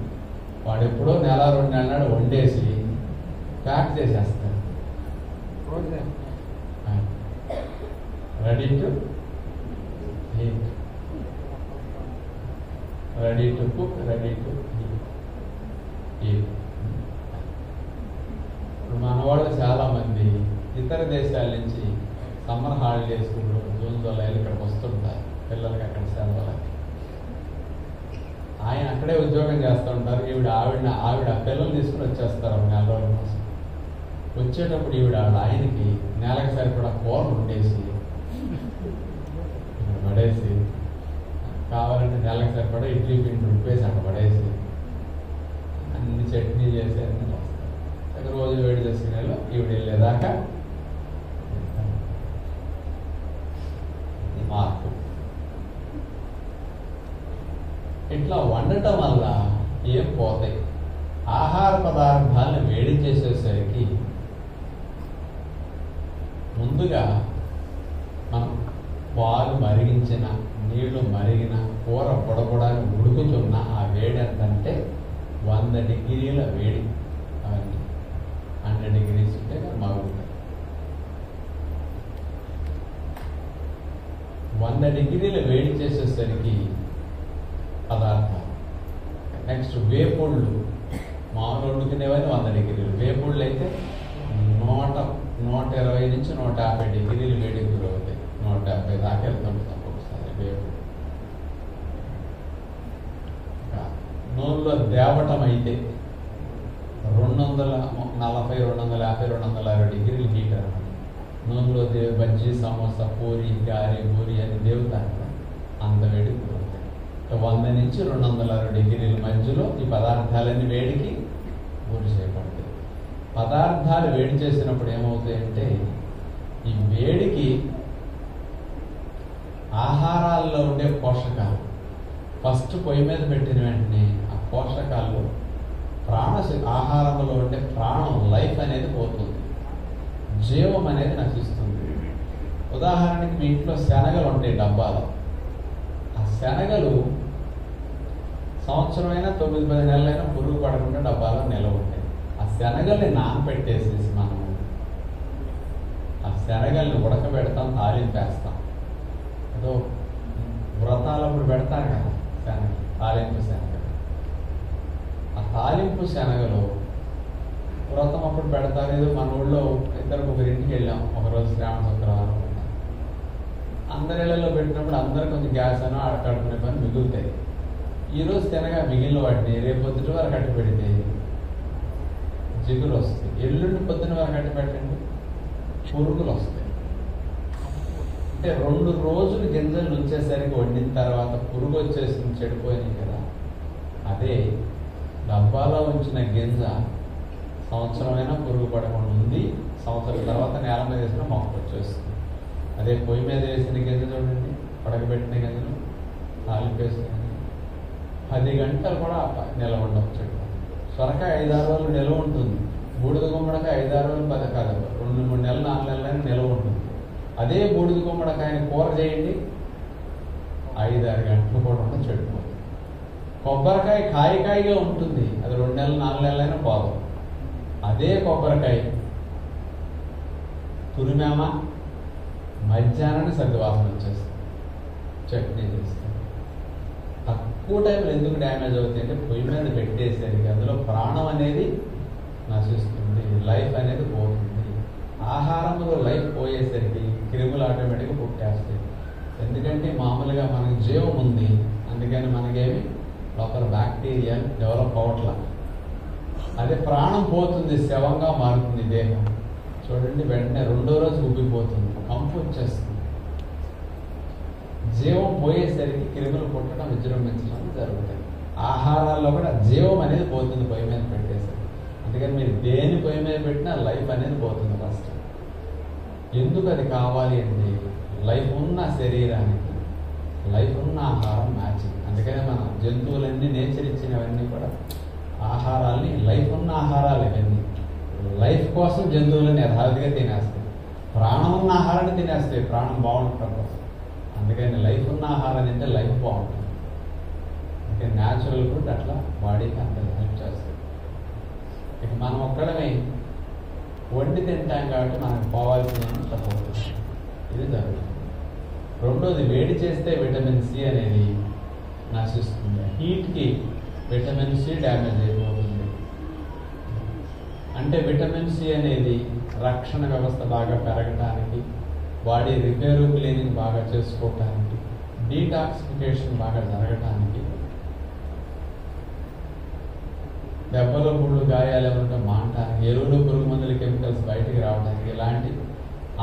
Speaker 1: వాడు ఎప్పుడో 1-2 నెలలు వండేసి ప్యాక్ చేసేస్తాడు. Ready to eat, ready to cook, ready to eat. మన వాళ్ళు చాలా మంది ఇతర దేశాల నుంచి సమ్మర్ హాలిడేస్ జూన్ జూలైలో ఇక్కడికి వస్తుంటారు. పిల్లలకి అక్కడ సెలవులకి. ఆయన అక్కడే ఉద్యోగం చేస్తూ ఉంటారు. ఆవిడ పిల్లలు తీసుకుని వచ్చేస్తారు 4 రోజుల కోసం. వచ్చేటప్పుడు ఆయనకి నెలకు సరిపడా కూరలు ఉండేసి ఇక్కడ పడేసి, కావాలంటే నెలకు సరిపడా ఇడ్లీ పిండి ఉప్పేసి అక్కడ పడేసి అన్ని చట్నీ చేసి అన్ని వస్తారు. రోజు వేడి చేసుకునేలో వెళ్ళేదాకా మార్పు. ఇట్లా వండటం వల్ల ఏం పోతాయి? ఆహార పదార్థాలను వేడి చేసేసరికి ముందుగా మనం పాలు మరిగించిన, నీళ్లు మరిగిన, కూర పొడపడానికి ఉడుకుతున్న ఆ వేడి ఎంతంటే 100 డిగ్రీల వేడి. అవన్నీ 100 degrees ఉంటే మరుగుతాయి. 100 డిగ్రీల వేడి చేసేసరికి పదార్థాలు. నెక్స్ట్ వేపుళ్ళు. మామూలు వండుకునేవన్నీ 100 డిగ్రీలు. వేపుళ్ళు అయితే 120 నుంచి 150 డిగ్రీలు వేడి గురవుతాయి. 150 దాకా వెళ్తుంటాం ఒకసారి వేపుడు. నూనెలో దేవటం అయితే 240, 250, 260 డిగ్రీలు హీట్ అనమాట. నూనెలో బజ్జీ, సమోసా, పూరి, గారి, పూరి అని దేవుతారు. అంత వేడి గురవుతాయి. 100 నుంచి 260 డిగ్రీల మధ్యలో ఈ పదార్థాలన్నీ వేడికి గురి చేయబడతాయి. పదార్థాలు వేడి చేసినప్పుడు ఏమవుతాయంటే ఈ వేడికి ఆహారాల్లో ఉండే పోషకాలు ఫస్ట్ పొయ్యి మీద పెట్టిన వెంటనే ఆ పోషకాలు ఆహారంలో ఉండే ప్రాణం, లైఫ్ అనేది పోతుంది. జీవం అనేది నశిస్తుంది. ఉదాహరణకి మీ ఇంట్లో శనగలు ఉంటాయి డబ్బాలో. ఆ శనగలు సంవత్సరమైనా 9-10 నెలలైనా పురుగు పడకుండా డబ్బాలో నిలవ ఉంటాయి. ఆ శనగల్ని నానపెట్టేసేసి మనం ఆ శనగల్ని ఉడకబెడతాం, తాలింపేస్తాం. ఏదో వ్రతాలప్పుడు పెడతారు కదా శనగ, తాలింపు శనగ. ఆ తాలింపు శనగలు వ్రతం అప్పుడు పెడతారు. ఏదో మన ఊళ్ళో ఒకరింటికి వెళ్ళాం ఒకరోజు, శ్రావణ శుక్రవారం. అందరిళ్లలో పెట్టినప్పుడు అందరూ కొంచెం గ్యాస్ అనో కడుపునే పని మిగులుతాయి. ఈరోజు తినగా మిగిలిన వాటిని రేపు పొద్దుట వరకు కట్టి పెడితే జిగులు వస్తాయి. ఎల్లుండి పొద్దున వరకు కట్టి పెట్టండి, పురుగులు వస్తాయి. అంటే 2 రోజులు గింజలు ఉంచేసరికి వండిన తర్వాత పురుగు వచ్చేసింది, చెడిపోయినాయి కదా. అదే డబ్బాలో ఉంచిన గింజ సంవత్సరమైనా పురుగు పడకుండా ఉంది. సంవత్సరం తర్వాత నేల మీద వేసిన మొక్క వచ్చేస్తుంది. అదే పొయ్యి మీద వేసిన గింజ చూడండి, పడకబెట్టిన గింజలు తాలిపేసిన 10 గంటలు కూడా నిల్వ ఉండవచ్చు. సొరకాయ 5-6 రోజులు నిల్వ ఉంటుంది. బూడిద గుమ్మడికాయ 5-6 రోజులు 10 కాదు 2-3 నెలలు 4 నెలలైనా నిల్వ ఉంటుంది. అదే బూడిద గుమ్మడికాయని కూర చేయండి, 5-6 గంటలు కూడా ఉంటే చెడిపోతుంది. కొబ్బరికాయ కాయగా ఉంటుంది, అది 2 నెలలు 4 నెలలైనా పోదు. అదే కొబ్బరికాయ తురిమామా మధ్యాహ్నాన్ని సర్దివాసన వచ్చేస్తుంది, చట్నీ చేస్తుంది. తక్కువ టైంలో ఎందుకు డ్యామేజ్ అవుతుంది అంటే పొయ్యి మీద పెట్టేసరికి అందులో ప్రాణం అనేది నశిస్తుంది, లైఫ్ అనేది పోతుంది. ఆహారంలో లైఫ్ పోయేసరికి క్రిములు ఆటోమేటిక్గా పుట్టేస్తాయి. ఎందుకంటే మామూలుగా మనకి జీవం ఉంది, అందుకని మనకేమి లోపల బ్యాక్టీరియా డెవలప్ అవట్లా. అదే ప్రాణం పోతుంది, శవంగా మారుతుంది దేహం. చూడండి, వెంటనే 2వ రోజు ఉబ్బిపోతుంది, కంపు వచ్చేస్తుంది. జీవం పోయేసరికి క్రిములు పుట్టడం విజృంభించడం జరుగుతాయి. ఆహారాల్లో కూడా జీవం అనేది పోతుంది పొయ్యి మీద పెట్టేసరికి. అందుకని మీరు దేని పొయ్యి మీద పెట్టినా లైఫ్ అనేది పోతుంది ఫస్ట్. ఎందుకు అది కావాలి అంటే లైఫ్ ఉన్న శరీరానికి లైఫ్ ఉన్న ఆహారం మ్యాచింగ్. అందుకనే మన జంతువులన్నీ నేచర్ ఇచ్చినవన్నీ కూడా ఆహారాల్ని లైఫ్ ఉన్న ఆహారాలు ఇవన్నీ లైఫ్ కోసం జంతువులను యథావిధిగా తినేస్తాయి. ప్రాణం ఉన్న ఆహారాన్ని తినేస్తాయి ప్రాణం బాగుండటం కోసం. అందుకని లైఫ్ ఉన్న ఆహారం తింటే లైఫ్ బాగుంటుంది. అందుకని న్యాచురల్ ఫుడ్ అట్లా బాడీకి అంత హెల్ప్ చేస్తుంది. ఇక మనం ఒక్కడమే వండి తింటాం కాబట్టి మనకు పోవాల్సిన పోతుంది. ఇది జరుగుతుంది. 2వది, వేడి చేస్తే విటమిన్ సి అనేది నశిస్తుంది. హీట్కి విటమిన్ సి డ్యామేజ్ అయిపోతుంది. అంటే విటమిన్ సి అనేది రక్షణ వ్యవస్థ బాగా పెరగటానికి, బాడీ రిపేరు క్లీనింగ్ బాగా చేసుకోవటానికి, డీటాక్సిఫికేషన్ బాగా జరగటానికి, దెబ్బలు పుళ్ళు గాయాలు ఏమంటే మానటానికి, ఎరువులు పురుగు మందుల కెమికల్స్ బయటికి రావడానికి, ఇలాంటి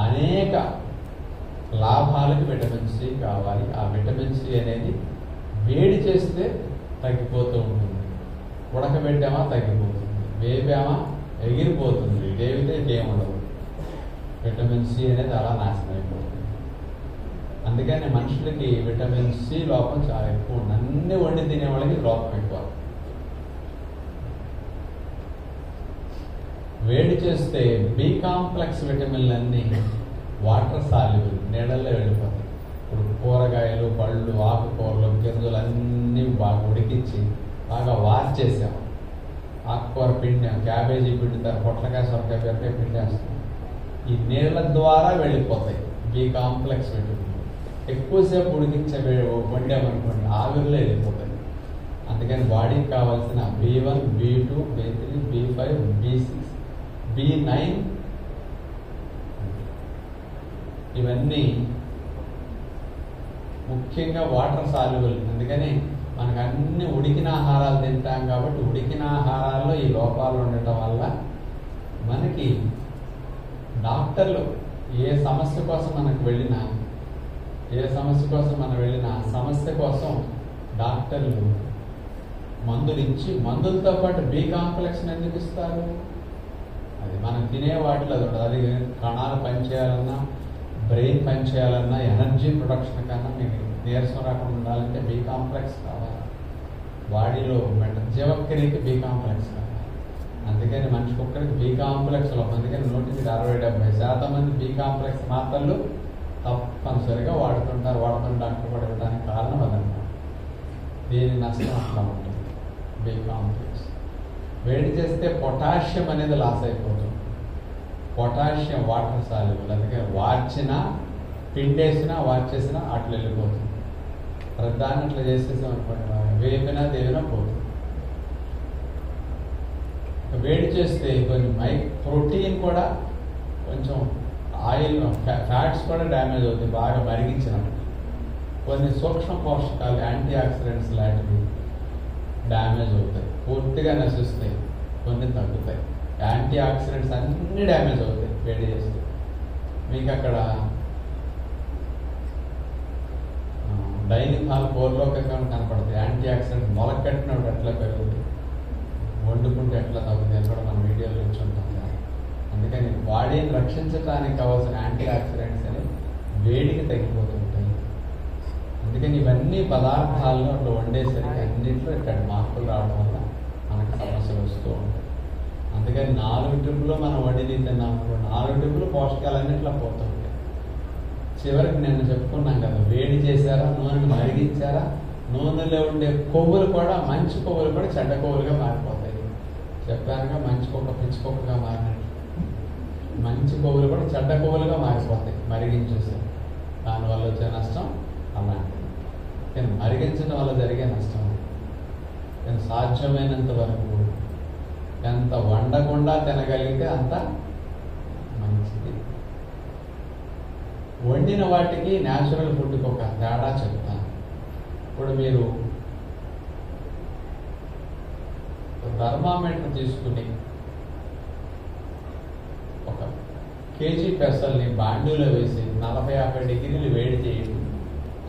Speaker 1: అనేక లాభాలకు విటమిన్ సి కావాలి. ఆ విటమిన్ సి అనేది వేడి చేస్తే తగ్గిపోతూ ఉంటుంది, ఉడకబెట్టామా తగ్గిపోతుంది, వేపామా ఎగిరిపోతుంది, వేవితే ఏముండదు. విటమిన్ సి అనేది అలా నాశనం అయిపోతుంది. అందుకని మనుషులకి విటమిన్ సి లోపం చాలా ఎక్కువ ఉంది. అన్ని వండి తినే వాళ్ళకి లోపం ఎక్కువ. వేడి చేస్తే బి కాంప్లెక్స్ విటమిన్లు అన్నీ వాటర్ సాల్యుబుల్, నీళ్ళల్లో వెళ్ళిపోతాయి. ఇప్పుడు కూరగాయలు, పళ్ళు, ఆకుకూరలు, గింజలు అన్నీ బాగా ఉడికించి బాగా వార్చేసాం. ఆకుకూర పిండి, క్యాబేజీ పిండుతారు, పొట్లకాయ, సొరకాయ, బీరకాయ పిండేస్తాం. ఈ నీళ్ళ ద్వారా వెళ్ళిపోతాయి బి కాంప్లెక్స్ విటమిన్. ఎక్కువసేపు ఉడికించే వండామనుకోండి ఆవిరిలో వెళ్ళిపోతాయి. అందుకని బాడీకి కావాల్సిన B1, B2, B3, B5, B6, B9 ఇవన్నీ ముఖ్యంగా వాటర్ సాల్యుబుల్. అందుకని మనకు అన్ని ఉడికిన ఆహారాలు తింటాం కాబట్టి ఉడికిన ఆహారాల్లో ఈ లోపాలు ఉండటం వల్ల మనకి డాక్టర్లు ఏ సమస్య కోసం మనం వెళ్ళినా సమస్య కోసం డాక్టర్లు మందులు ఇచ్చి మందులతో పాటు బి కాంప్లెక్స్ ఎందుకు ఇస్తారు? అది మనం తినే వాటిలో అది ఉండదు. అది కణాలు పనిచేయాలన్నా, బ్రెయిన్ పనిచేయాలన్నా, ఎనర్జీ ప్రొడక్షన్ కన్నా మీకు నీరసం రాకుండా ఉండాలంటే బి కాంప్లెక్స్ కావాలి. బాడీలో జీవక్రియకి బి కాంప్లెక్స్ కావాలి. అందుకని మనిషికి ఒక్కరికి బి కాంప్లెక్స్లో, అందుకని 170% మంది బి కాంప్లెక్స్ మాత్రలు తప్పనిసరిగా వాడుతుంటారు. వాడుతున్న డాక్టర్ కూడా ఇవ్వడానికి కారణం అదన్నమాట. దీని నష్టం అట్లా ఉంటుంది. బి కాంప్లెక్స్ వేడి చేస్తే పొటాషియం అనేది లాస్ అయిపోతుంది. పొటాషియం వాటర్ సాల్యుబుల్, అందుకే వార్చినా, పిండేసినా, వార్చేసినా అట్లా వెళ్ళిపోతుంది. ప్రధాన్ని అట్లా చేసేసాం అనుకోండి, వేపినా దేవినా పోతుంది. వేడి చేస్తే కొన్ని ప్రోటీన్ కూడా, కొంచెం ఆయిల్, ఫ్యాట్స్ కూడా డ్యామేజ్ అవుతాయి బాగా మరిగించినప్పుడు. కొన్ని సూక్ష్మ పోషకాలు, యాంటీ ఆక్సిడెంట్స్ లాంటివి డ్యామేజ్ అవుతాయి, పూర్తిగా నశిస్తాయి, కొన్ని తగ్గుతాయి. యాంటీ ఆక్సిడెంట్స్ అన్నీ డ్యామేజ్ అవుతాయి వేడి చేస్తే. మీకు అక్కడ డైనింగ్ హాల్ 4లో కనపడుతుంది. యాంటీ ఆక్సిడెంట్స్ మొలకట్టినప్పుడు ఎట్లా పెరుగుతుంది, వండుకుంటే ఎట్లా తగ్గుతాయి అని కూడా మనం వీడియోలో ఇచ్చుంటాం. అందుకని బాడీని రక్షించడానికి కావాల్సిన యాంటీ ఆక్సిడెంట్స్ అని వేడికి తగ్గిపోతుంటాయి. అందుకని ఇవన్నీ పదార్థాల్లో అట్లా వండేసరికి అన్నింటిలో ఇక్కడ మార్పులు రావడం వల్ల మనకు సమస్యలు వస్తూ ఉంటాయి. అందుకని 4 ట్రిప్పులు మనం వండి తిన్నాం అనుకో, 4 ట్రిప్పులు పోషకాలన్నింటిలో పోతుంటాయి. చివరికి నిన్న చెప్పుకున్నాం కదా, వేడి చేశారా, నూనెను మరిగించారా, నూనెలో ఉండే కొవ్వులు కూడా, మంచి కొవ్వులు కూడా చెడ్డ కొవ్వులుగా మారిపోతాయి. చెప్పానుగా, మంచి కుక్క పిచ్చి కుక్కగా మారినట్టు మంచి కొవ్వులు కూడా చెడ్డ కొవ్వులుగా మారిపోతాయి మరిగించేసారు. దానివల్ల వచ్చే నష్టం అలాంటిది. కానీ మరిగించడం వల్ల జరిగే నష్టం కానీ సాధ్యమైనంత వరకు ఎంత వండకుండా తినగలిగితే అంత మంచిది. వండిన వాటికి న్యాచురల్ ఫుడ్కి ఒక తేడా చెప్తాను. ఇప్పుడు మీరు థర్మామీటర్ తీసుకుని ఒక కేజీ పెసల్ని బాండీలో వేసి 40-50 డిగ్రీలు వేడి చేయండి,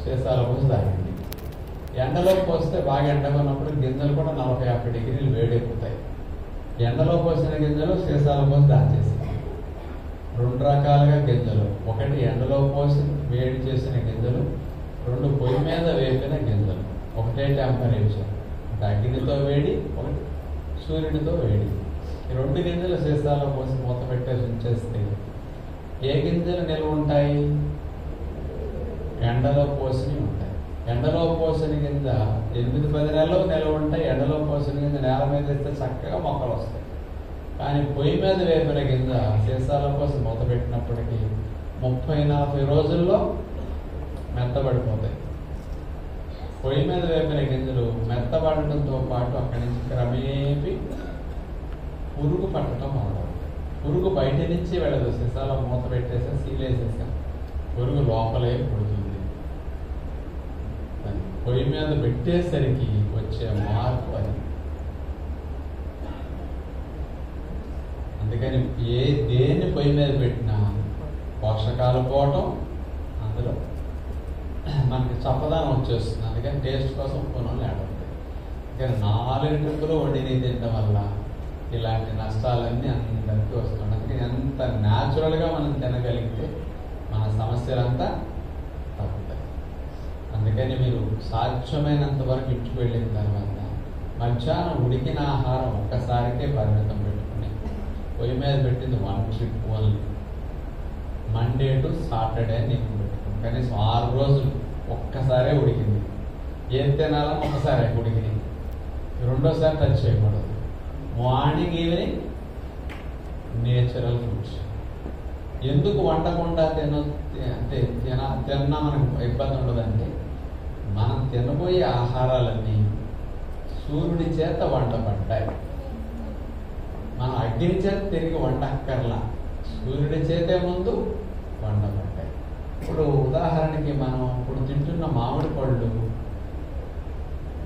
Speaker 1: సీసాల పోసి తాగండి. ఎండలో పోస్తే బాగా ఎండకున్నప్పుడు గింజలు కూడా 40-50 డిగ్రీలు వేడెక్కుతాయి. ఎండలో పోసిన గింజలు సీసాల పోసి దాచేసి, 2 రకాలుగా గింజలు, ఒకటి ఎండలో పోసి వేడి చేసిన గింజలు, 2 పొయ్యి మీద వేపిన గింజలు. ఒకటే టెంపరేచర్, అగ్నితో వేడి, ఒకటి సూర్యుడితో వేడి. ఈ 2 గింజలు సీసాలో పోసి మూత పెట్టేసి ఉంచేస్తే ఏ గింజలు నిల్వ ఉంటాయి? ఎండలో పోసినవి ఉంటాయి. ఎండలో పోసిన గింజ 8-10 నెలలు నిల్వ ఉంటాయి. ఎండలో పోసిన గింజ నేల మీద వేస్తే చక్కగా మొక్కలు వస్తాయి. కానీ పొయ్యి మీద వేపిన గింజ సీసాలో పోసి మూత పెట్టినప్పటికీ 30-40 రోజుల్లో మెత్తబడిపోతాయి. పొయ్యి మీద వేపిన గింజలు మెత్తబడటంతో పాటు అక్కడి నుంచి క్రమేపీ పురుగు పట్టడం మొదలవుతుంది. పురుగు బయట నుంచి వెళ్ళదు, సీసాలో మూత పెట్టేసా, సీలేసేసా, పురుగు లోపలే పుడుతుంది. పొయ్యి మీద పెట్టేసరికి వచ్చే మార్పు అది. అందుకని దేన్ని పొయ్యి మీద పెట్టినా పోషకాలు పోవటం, అందులో మనకి చప్పదనం వచ్చేస్తుంది. అందుకని టేస్ట్ కోసం కొనులు ఆడవుతాయి. కానీ 4 ట్రిప్పులు వండిని తినడం వల్ల ఇలాంటి నష్టాలన్నీ అందరికీ వస్తున్నాయి. అందుకని ఎంత న్యాచురల్గా మనం తినగలిగితే మన సమస్యలంతా తగ్గుతాయి. అందుకని మీరు సాధ్యమైనంత వరకు ఇంటికి వెళ్ళిన తర్వాత మధ్యాహ్నం ఉడికిన ఆహారం ఒక్కసారికే పరిమితం పెట్టుకుని పొయ్యి మీద పెట్టింది 1 trip only. Monday to Saturday నేను పెట్టుకుని కనీసం 6 రోజులు ఒక్కసారే ఉడికింది. ఏం తినాలని ఒకసారి ఉడికింది, రెండోసారి టచ్ చేయకూడదు. Morning evening natural foods. ఎందుకు వండకుండా తిన్నా మనకు ఇబ్బంది ఉండదంటే, మనం తినబోయే ఆహారాలన్నీ సూర్యుడి చేత వండబడ్డాయి. మనం అగ్ని చేత తిరిగి వండక్కర్లా, సూర్యుడి చేతే ముందు వండబడ్డాయి. ఇప్పుడు ఉదాహరణకి మనం ఇప్పుడు తింటున్న మామిడి పళ్ళు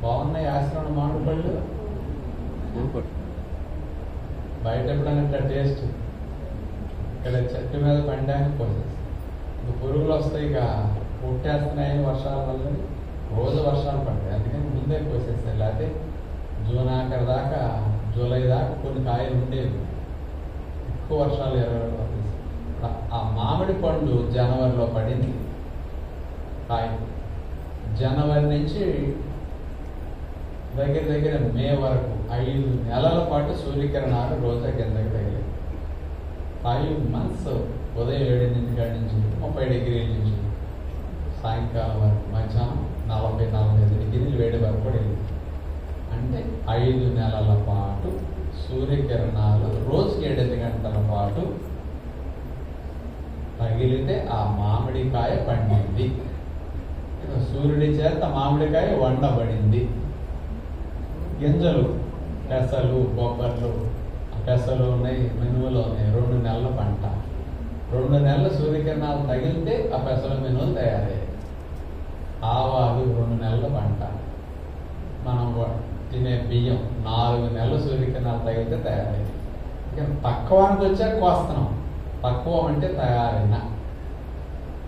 Speaker 1: బాగున్నాయి. ఆశ్రమం మామిడి పళ్ళు బయట ఎప్పుడైనా టేస్ట్, ఇక్కడ చెట్టు మీద పండడానికి పోసేసి ఇంకా పురుగులు వస్తాయి, ఇక పుట్టేస్తున్నాయని వర్షాల వల్ల రోజు వర్షాలు పడతాయి. అందుకని ముందే పోసేస్తాయి. లేకపోతే జూన్ ఆఖరి దాకా, జూలై దాకా కొన్ని కాయలు ఉండేవి. ఎక్కువ వర్షాలు 20 రోజులు. ఆ మామిడి పండు జనవరిలో పడింది కాయ. జనవరి నుంచి దగ్గర మే వరకు 5 నెలల పాటు సూర్యకిరణాలు రోజు కిందకి తగిలాయి. 5 months ఉదయం 7 నుంచి 30 డిగ్రీల నుంచి సాయంకాలం వరకు మధ్యాహ్నం 40-45 డిగ్రీలు వేడి వరకు పడింది. అంటే 5 నెలల పాటు సూర్యకిరణాలు రోజుకి 7 గంటల పాటు తగిలితే ఆ మామిడికాయ పండింది. సూర్యుడి చేత మామిడికాయ వండబడింది. గింజలు, పెసలు, బొబ్బర్లు, పెసలు ఉన్నాయి, మినుములు ఉన్నాయి. 2 నెలల పంట. 2 నెలల సూర్యకిరణాలు తగిలితే ఆ పెసలు, మినుములు తయారయ్యాయి. ఆవాలు 2 నెలల పంట. మనం తినే బియ్యం 4 నెలల సూర్యకిరణాలు తగిలితే తయారయ్యాయి. ఇక తక్కువానికి వచ్చాక కోస్తున్నాం. తక్కువ అంటే తయారైన.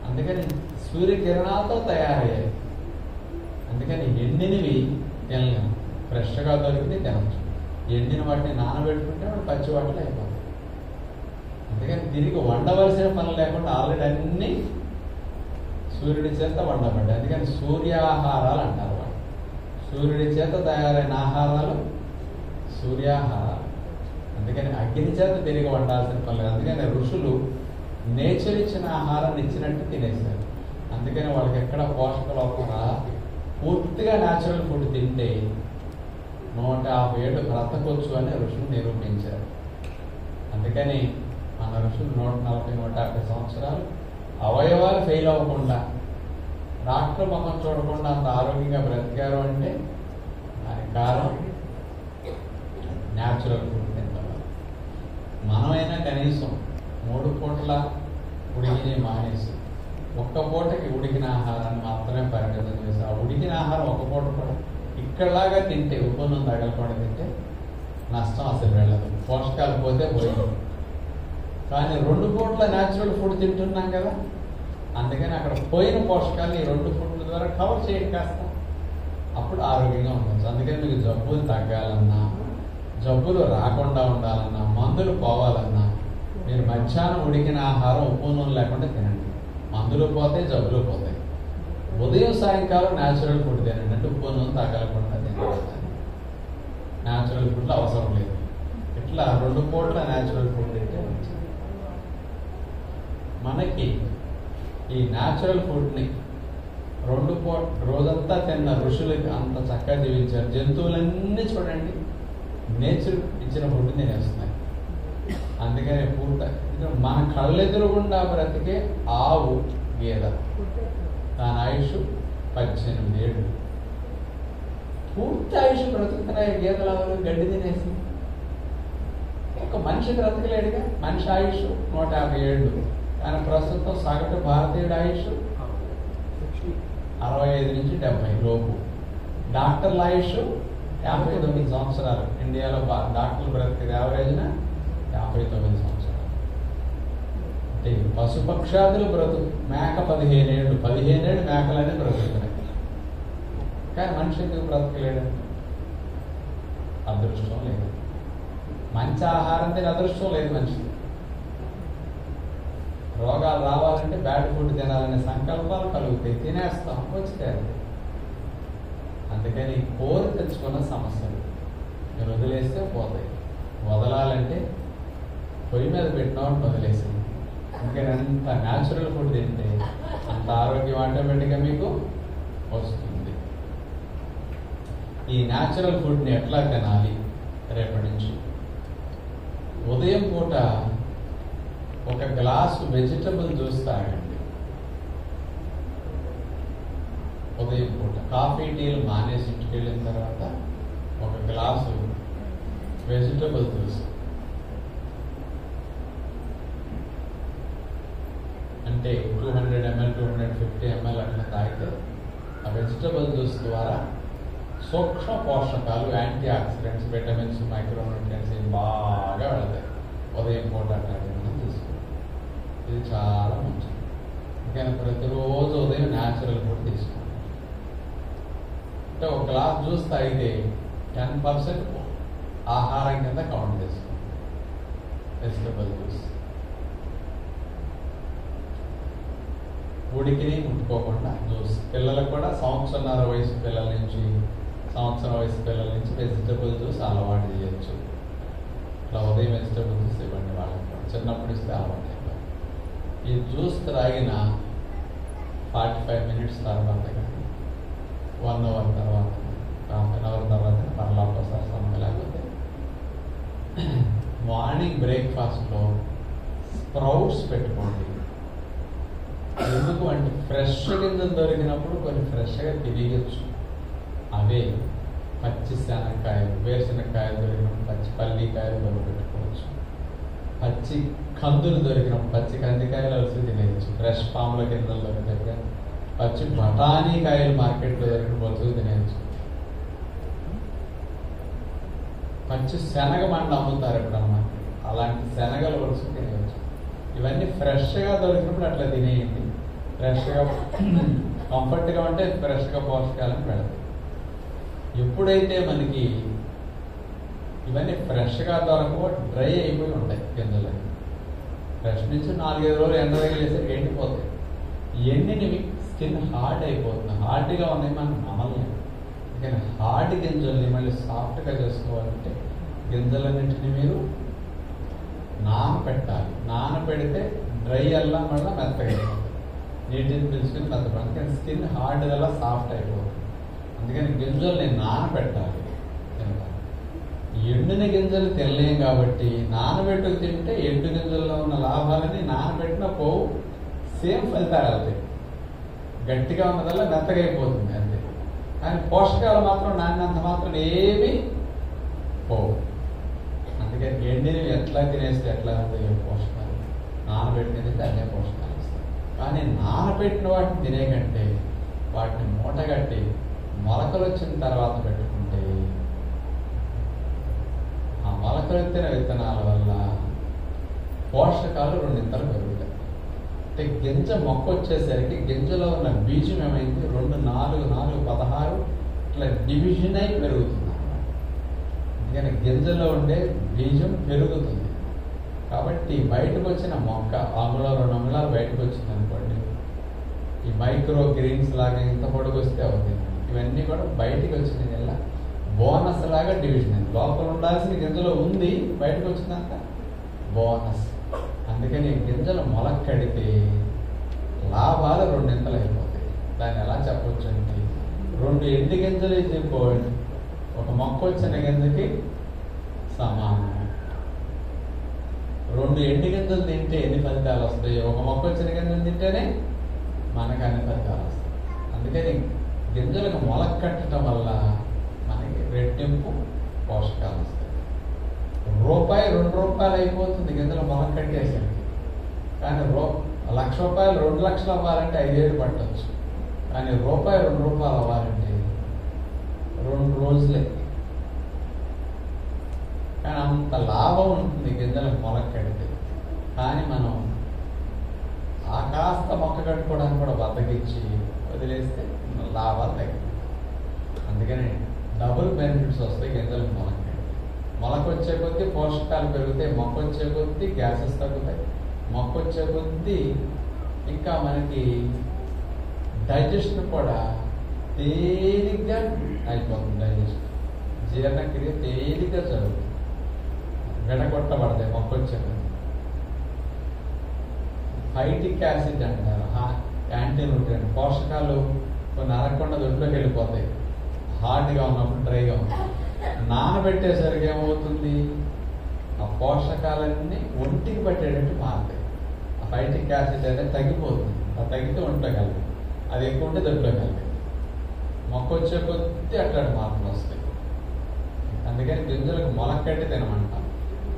Speaker 1: అందుకని సూర్యకిరణాలతో తయారయ్యాయి. అందుకని ఎండినవి తినలేము, ఫ్రెష్గా దొరికితే తినచ్చు. ఎండిన వాటిని నానబెట్టుకుంటే వాడు పచ్చి వాటిలో అయిపోతాయి. అందుకని తిరిగి వండవలసిన పని లేకుండా ఆల్రెడీ అన్నీ సూర్యుడి చేత వండబడ్డాయి. అందుకని సూర్యాహారాలు అంటారు వాడు. సూర్యుడి చేత తయారైన ఆహారాలు సూర్యాహారాలు. అందుకని అగ్ని చేత తిరిగి వండాల్సిన పని లేదు. అందుకని ఋషులు నేచర్ ఇచ్చిన ఆహారాన్ని ఇచ్చినట్టు తినేశారు. అందుకని వాళ్ళకి ఎక్కడ పోషక లోపం పూర్తిగా న్యాచురల్ ఫుడ్ తింటే 150 ఏళ్ళు బ్రతకొచ్చు అని ఋషులు నిరూపించారు. అందుకని మన ఋషులు 140-150 సంవత్సరాలు అవయవాలు ఫెయిల్ అవ్వకుండా డాక్టర్ ముఖం చూడకుండా అంత ఆరోగ్యంగా బ్రతికారు అంటే దానికి కారణం న్యాచురల్ ఫుడ్ తింటాం. మనమైనా కనీసం 3 పూటల ఉడికిని మానేసి ఒక్క పూటకి ఉడికిన ఆహారాన్ని మాత్రమే పరిమితం చేసి ఆ ఉడికిన ఆహారం ఒక పూట కూడా ఇక్కడలాగా తింటే ఉప్పును తగలకుండా తింటే నష్టం అసలు వెళ్ళదు, పోషకాలు పోతే పోయింది. కానీ 2 పూట్ల న్యాచురల్ ఫుడ్ తింటున్నాం కదా, అందుకని అక్కడ పోయిన పోషకాలు ఈ 2 ఫుడ్ల ద్వారా కవర్ చేయడం కాస్త అప్పుడు ఆరోగ్యంగా ఉండొచ్చు. అందుకని మీకు జబ్బులు తగ్గాలన్నా, జబ్బులు రాకుండా ఉండాలన్నా, మందులు పోవాలన్నా మీరు మధ్యాహ్నం ఉడికిన ఆహారం ఉప్పు నూనె లేకుండా తినండి. మందులు పోతాయి, జబ్బులు పోతాయి. ఉదయం సాయంకాలం న్యాచురల్ ఫుడ్ తినండి, అంటే ఉప్పు నూనె తగలకుండా తినండి. న్యాచురల్ ఫుడ్లు అవసరం లేదు. ఇట్లా 2 పూట్ల న్యాచురల్ ఫుడ్ తింటే మనకి ఈ న్యాచురల్ ఫుడ్ని 2 రోజంతా తిన్న ఋషులకి అంత చక్కగా జీవించారు. జంతువులన్నీ చూడండి నేచర్ ఇచ్చిన ఫుడ్ తినేస్తున్నాయి. అందుకని మన కళ్ళెదురుగుండా బ్రతికే ఆవు గేదె దాని ఆయుష్ 18 ఏళ్ళు. పూర్తి ఆయుష్ బ్రతుకుతున్నాయి గేదెలు అవన్నీ గడ్డి తినేసి. ఒక మనిషి బ్రతకలేడుగా. మనిషి ఆయుష్ 150 ఏళ్ళు. కానీ ప్రస్తుతం సగటు భారతీయుడు ఆయుష్ 65 నుంచి 70 లోపు. డాక్టర్ల ఆయుష్ 59 సంవత్సరాలు. ఇండియాలో డాక్టర్లు బ్రతికేది యావరేజ్న 59 సంవత్సరాలు. అంటే పశుపక్షాదులు బ్రతుకు. మేక 15 ఏళ్ళు. 15 ఏళ్ళు మేకలనే బ్రతుకుతున్నాయి. కానీ మనిషి ఎందుకు బ్రతకలేడు? అదృష్టం లేదు. మంచి ఆహారం తిని అదృష్టం లేదు మనిషి. రోగాలు రావాలంటే బ్యాడ్ ఫుడ్ తినాలనే సంకల్పాలు కలుగుతాయి, తినేస్తాం, వచ్చితే. అందుకని కోరి తెచ్చుకున్న సమస్యలు మీరు వదిలేస్తే పోతాయి. వదలాలంటే పొయ్యి మీద పెట్టినవాడు వదిలేసి. అందుకని అంత న్యాచురల్ ఫుడ్ తింటే అంత ఆరోగ్యం ఆటోమేటిక్గా మీకు వస్తుంది. ఈ న్యాచురల్ ఫుడ్ని ఎట్లా తినాలి? రేపటి నుంచి ఉదయం పూట ఒక గ్లాసు వెజిటబుల్ జ్యూస్ తాగండి. ఉదయం పూట కాఫీ టీలు మానేసి ఇంటికి వెళ్ళిన తర్వాత ఒక గ్లాసు వెజిటబుల్ జ్యూస్, అంటే 200 ml 250 ml అట్లా తాగితే ఆ వెజిటబుల్ జ్యూస్ ద్వారా సూక్ష్మ పోషకాలు, యాంటీ ఆక్సిడెంట్స్, విటమిన్స్, మైక్రోన్యూట్రియన్స్ బాగా వెళతాయి. ఉదయం పూట అట్లా తీసుకోండి. ఇది చాలా మంచిది. అందుకని ప్రతిరోజు ఉదయం న్యాచురల్ ఫుడ్ తీసుకోండి. అంటే ఒక గ్లాస్ జ్యూస్ తాగితే 10% ఆహారం కింద కౌంట్ చేసుకోండి. వెజిటబుల్ జ్యూస్ ఉడికిని ముట్టుకోకుండా జ్యూస్. పిల్లలకు కూడా 1.5 వయసు పిల్లల నుంచి 1 వయసు పిల్లల నుంచి వెజిటబుల్ జ్యూస్ అలవాటు చేయొచ్చు. ఇట్లా ఉదయం వెజిటబుల్ జ్యూస్ ఇవ్వండి వాళ్ళకి కూడా. చిన్నప్పుడు ఇస్తే అలవాటు అయిపోయి. ఈ జ్యూస్ తాగిన 45 minutes తర్వాత కానీ 1 hour తర్వాత, 1/2 hour తర్వాత మరలా ఒకసారి సమయం. లేకపోతే మార్నింగ్ బ్రేక్ఫాస్ట్లో స్ప్రౌట్స్ పెట్టుకోండి. ఎందుకు అంటే ఫ్రెష్ గింజలు దొరికినప్పుడు కొన్ని ఫ్రెష్గా తిరిగచ్చు. అవే పచ్చి శనక్కాయలు, వేరుశనక్కాయలు దొరికినప్పుడు పచ్చి పల్లికాయలు దొరకపెట్టుకోవచ్చు. పచ్చి కందులు దొరికినప్పుడు పచ్చి కందికాయలు అలసి తినేయచ్చు. ఫ్రెష్ పాముల గింజలు దొరికినప్పుడు పచ్చి బఠానీ కాయలు మార్కెట్లో దొరికిన పొలుసు తినేయచ్చు. పచ్చి శనగ మండ అమ్ముతారు ఎప్పుడన్నా, అలాంటి శనగలు పొలుసు తినేయచ్చు. ఇవన్నీ ఫ్రెష్గా దొరికినప్పుడు అట్లా తినేయండి. ఫ్రెష్గా కంఫర్ట్గా ఉంటే ఫ్రెష్గా పోషకాలను పెడతాయి. ఎప్పుడైతే మనకి ఇవన్నీ ఫ్రెష్గా దొరకవో డ్రై అయిపోయి ఉంటాయి గింజలు. ఫ్రెష్ నుంచి 4-5 రోజులు ఎండ తగిలేసరికి ఎండిపోతాయి. ఎండినవి స్కిన్ హార్డ్ అయిపోతుంది. హార్డ్గా ఉన్నాయి మనం నమలేము. కానీ హార్డ్ గింజల్ని మళ్ళీ సాఫ్ట్గా చేసుకోవాలంటే గింజలన్నింటినీ మీరు నానపెట్టాలి. నానపెడితే డ్రై అల్లం వల్ల మెత్తగా అయిపోతుంది. నీటిని పీల్చుకుని మెత్తపడుతుంది. స్కిన్ హార్డ్ వల్ల సాఫ్ట్ అయిపోతుంది. అందుకని గింజలు నేను నానబెట్టాలి తింటాను. ఎండిన గింజలు తినలేం కాబట్టి నానబెట్టుకు తింటే ఎండు గింజల్లో ఉన్న లాభాలని నానబెట్టిన పోవు, సేమ్ ఫలితాలు అవుతాయి. గట్టిగా ఉన్నదల్లా మెత్తగా అయిపోతుంది అంతే. కానీ పోషకాలు మాత్రం నానినంత మాత్రం ఏమీ పోవు. అందుకని ఎండినవి ఎట్లా తినేస్తే ఎట్లా ఉంటాయో పోషకాలు, నానబెట్టినది అదే పోషకాలు వస్తాయి. కానీ నానబెట్టిన వాటిని తినే కంటే వాటిని మూటగట్టి మొలకలు వచ్చిన తర్వాత పెట్టుకుంటే ఆ మొలకలెత్తిన విత్తనాల వల్ల పోషకాలు రెండింతలు పెరుగుతాయి. అంటే గింజ మొక్క వచ్చేసరికి గింజలో ఉన్న బీజం ఏమైంది 2, 4, 4, 16 ఇట్లా డివిజన్ అయి పెరుగుతుంది అన్నమాట. అందుకని గింజలో ఉండే బీజం పెరుగుతుంది. కాబట్టి బయటకు వచ్చిన మొక్క అంగుళాలు 2 అంగుళాలు బయటకు వచ్చింది అనుకోండి, ఈ మైక్రో గ్రీన్స్ లాగా ఇంత పొడుగు వస్తే అవుతుంది. ఇవన్నీ కూడా బయటికి వచ్చిన వల్ల బోనస్ లాగా డివిజన్ అయింది. లోపల ఉండాల్సిన గింజలో ఉంది, బయటకు వచ్చినాక బోనస్. అందుకని గింజలు మొలక్కడితే లాభాలు 2 ఇంతలు అయిపోతాయి. దాన్ని ఎలా చెప్పవచ్చు అంటే 2 ఎండి గింజలు ఇచ్చిపోయింది ఒక మొక్క వచ్చిన గింజకి సమానం. 2 ఎండి గింజలు తింటే ఎన్ని ఫలితాలు వస్తాయి? ఒక మొక్క వచ్చిన గింజలు తింటేనే మనకు అన్ని ఫలితాలు వస్తాయి. అందుకని గింజలకు మొలకట్టడం వల్ల మనకి రెట్టింపు పోషకాలు వస్తాయి. రూపాయి 2 రూపాయలు అయిపోతుంది గింజలు మొలకట్టేసరికి. కానీ ₹1,00,000 2 లక్షలు అవ్వాలంటే 5 ఏళ్ళు పట్టవచ్చు. కానీ రూపాయి 2 రూపాయలు అవ్వాలంటే 2 రోజులే. కానీ అంత లాభం ఉంటుంది గింజలకు మొలకడితే. కానీ మనం ఆ కాస్త మొక్క కట్టుకోవడానికి కూడా బద్దకిచ్చి వదిలేస్తే లాభాలు తగ్గిపోతాయి. అందుకని డబుల్ బెనిఫిట్స్ వస్తాయి గింజలకు మొలక. మొలక వచ్చే కొద్దీ పోషకాలు పెరుగుతాయి, మొక్క వచ్చే కొద్దీ గ్యాసెస్ తగ్గుతాయి, మొక్క వచ్చే కొద్దీ ఇంకా మనకి డైజెషన్ కూడా తేలిగ్గా అయిపోతుంది. డైజెషన్ జీర్ణక్రియ తేలిగ్గా జరుగుతుంది, విడగొట్టబడతాయి మొక్క వచ్చే కొద్దీ. ఫైటిక్ యాసిడ్ అంటారు, యాంటీ న్యూట్రియంట్ పోషకాలు కొన్ని అరగకుండా దొడ్లోకి వెళ్ళిపోతాయి. హార్డ్గా ఉన్నప్పుడు డ్రైగా ఉంటుంది. నానబెట్టేసరికి ఏమవుతుంది? ఆ పోషకాలన్నీ ఒంటికి పట్టేటట్టు మారుతాయి. ఆ ఫైటిక్ యాసిడ్ అనేది తగ్గిపోతుంది. అది తగ్గితే ఒంట్లోకి వెళ్తాయి, అది ఎక్కువ ఉంటే దొడ్లోకి వెళ్తాయి. మొక్క వచ్చే కొద్దీ అట్లాంటి మార్పులు వస్తాయి. అందుకని గింజలకు మొలకట్టి తినమంటాం.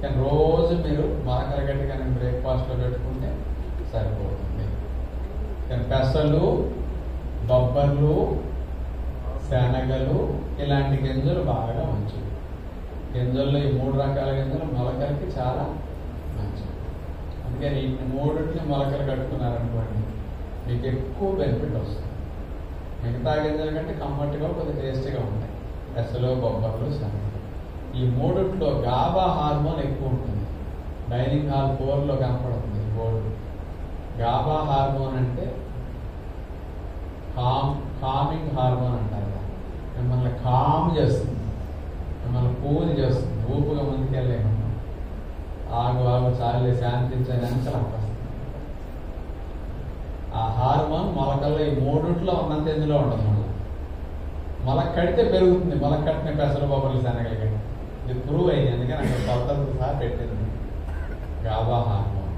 Speaker 1: కానీ రోజు మీరు మొలకల గట్టి కనుక బ్రేక్ఫాస్ట్లో పెట్టుకుంటే సరిపోతుంది. కానీ పెసలు, బొబ్బర్లు, శనగలు ఇలాంటి గింజలు బాగా మంచివి. గింజల్లో ఈ 3 రకాల గింజలు మొలకలకి చాలా మంచివి. అందుకని ఈ 3ని మొలకలు కట్టుకున్నారనుకోండి మీకు ఎక్కువ బెనిఫిట్ వస్తుంది. మిగతా గింజల కంటే కంఫర్ట్గా కొద్దిగా టేస్టీగా ఉంటాయి పెసలు, బొబ్బర్లు, శనగలు. ఈ 3లో గాబా హార్మోన్ ఎక్కువ ఉంటుంది. డైనింగ్ హాల్ 4లో కనపడుతుంది బోర్డు. గాబా హార్మోన్ అంటే కామింగ్ హార్మోన్ అంటారు. మిమ్మల్ని కామ్ చేస్తుంది, మిమ్మల్ని కూల్ చేస్తుంది, ఊపుగా ముందుకెళ్ళేమన్నా ఆగు చాలే శాంతించడానికి వస్తుంది. ఆ హార్మోన్ మొలకల్లో ఈ 3లో ఉన్నంత ఎందులో ఉండదు. మొలక కడితే పెరుగుతుంది. మొలక కట్టిన పెసలు, బొబ్బర్లు, శనగలు కట్టి ఇది ప్రూవ్ అయింది. అందుకని అక్కడ కొలతలతో సహా పెట్టింది గాబా హార్మోన్.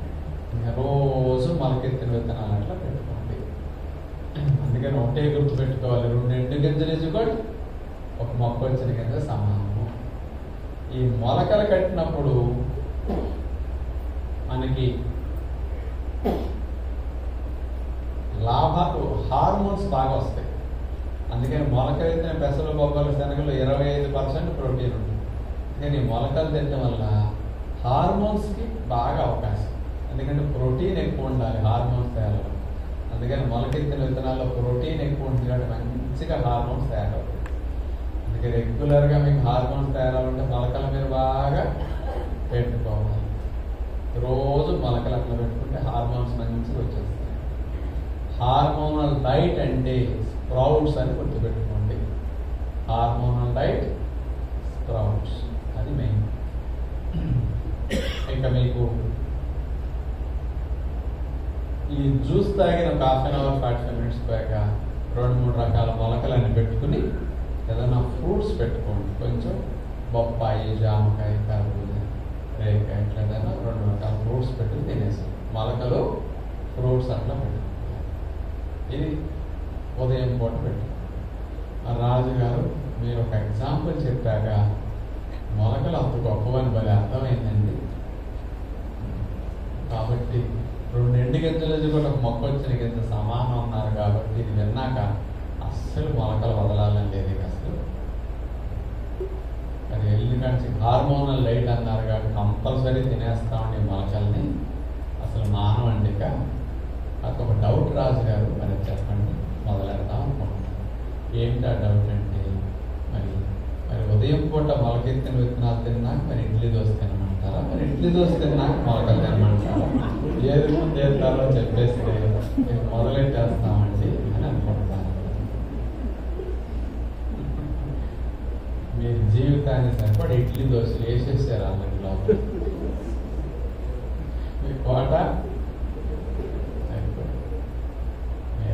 Speaker 1: ఇంకా రోజు మొలకెత్తిన విత్తనాలు అట్లా పెట్టుకోండి. అందుకని ఒకటే గుర్తు పెట్టుకోవాలి, 2 ఎండు గింజలు ఇచ్చుకోండి, ఒక మొక్క వచ్చిన గింజ సమానము. ఈ మొలకలు కట్టినప్పుడు మనకి లాభాలు హార్మోన్స్ బాగా వస్తాయి. అందుకని మొలకలు ఎత్తిన పెసలు, బొబ్బర్లు, శనగలు 25% ప్రోటీన్ ఉంటుంది. కానీ మొలకలు తినడం వల్ల హార్మోన్స్కి బాగా అవకాశం. ఎందుకంటే ప్రోటీన్ ఎక్కువ ఉండాలి హార్మోన్స్ తయారవ్వాలి. అందుకని మొలకెత్తిన విత్తనాల్లో ప్రోటీన్ ఎక్కువ ఉంటుంది కాబట్టి మంచిగా హార్మోన్స్ తయారవుతాయి. అందుకే రెగ్యులర్గా మీకు హార్మోన్స్ తయారవ్వాలంటే మొలకల మీద బాగా పెట్టుకోవాలి. రోజు మొలకలు అట్లా పెట్టుకుంటే హార్మోన్స్ మంచిగా వచ్చేస్తాయి. హార్మోనల్ డైట్ అంటే స్ప్రౌట్స్ అని గుర్తుపెట్టుకోండి. హార్మోనల్ డైట్ స్ప్రౌట్స్ అది మెయిన్. ఇంకా మీకు ఈ జ్యూస్ తాగిన ఒక 1/2 అవర్ 45 మినిట్స్ పోయాక 2-3 రకాల మొలకలన్నీ పెట్టుకుని ఏదైనా ఫ్రూట్స్ పెట్టుకోండి. కొంచెం బొప్పాయి, జామకాయ, కర్బూజ, రేకాయ, ఇట్లా ఏదైనా 2 రకాల ఫ్రూట్స్ పెట్టి తినేసాం. మొలకలు ఫ్రూట్స్ అట్లా పెట్టు. ఇది ఉదయం పూట పెట్టు. రాజుగారు మీరు ఒక ఎగ్జాంపుల్ చెప్పాక మొలకలు అంత గొప్పవని భలే అర్థమైందండి. కాబట్టి 2 ఎండు గింజలు కూడా ఒక మొక్క వచ్చిన గింజ సమానం ఉన్నారు కాబట్టి ఇది విన్నాక అస్సలు మొలకలు వదలాలని లేదు. అసలు అది ఎందుకంటే హార్మోనల్ లైట్ అన్నారు కాబట్టి కంపల్సరీ తినేస్తామండి మొలకల్ని. అసలు మానవండి. నాకు ఒక డౌట్ రాజు గారు, మరి చెప్పండి, మొదలెడదాం అనుకుంటున్నాను. ఏంటి ఆ డౌట్ అంటే, మరి ఉదయం పూట మొలకెత్తిన విత్తనాలు తిన్నాక మరి ఇడ్లీ దోశ తినమంటారా, మరి ఇడ్లీ దోశ తిన్నాక మొలకలు తినమంటారా, ఏది ముందు ఏస్తారో చెప్పేస్తే మేము మొదలెట్టేస్తామండి అని అనుకుంటున్నాను. మీరు జీవితాన్ని సరిపడి ఇడ్లీ దోశలు వేసేసారు ఆల్రెడీ లోపల. మీ కోట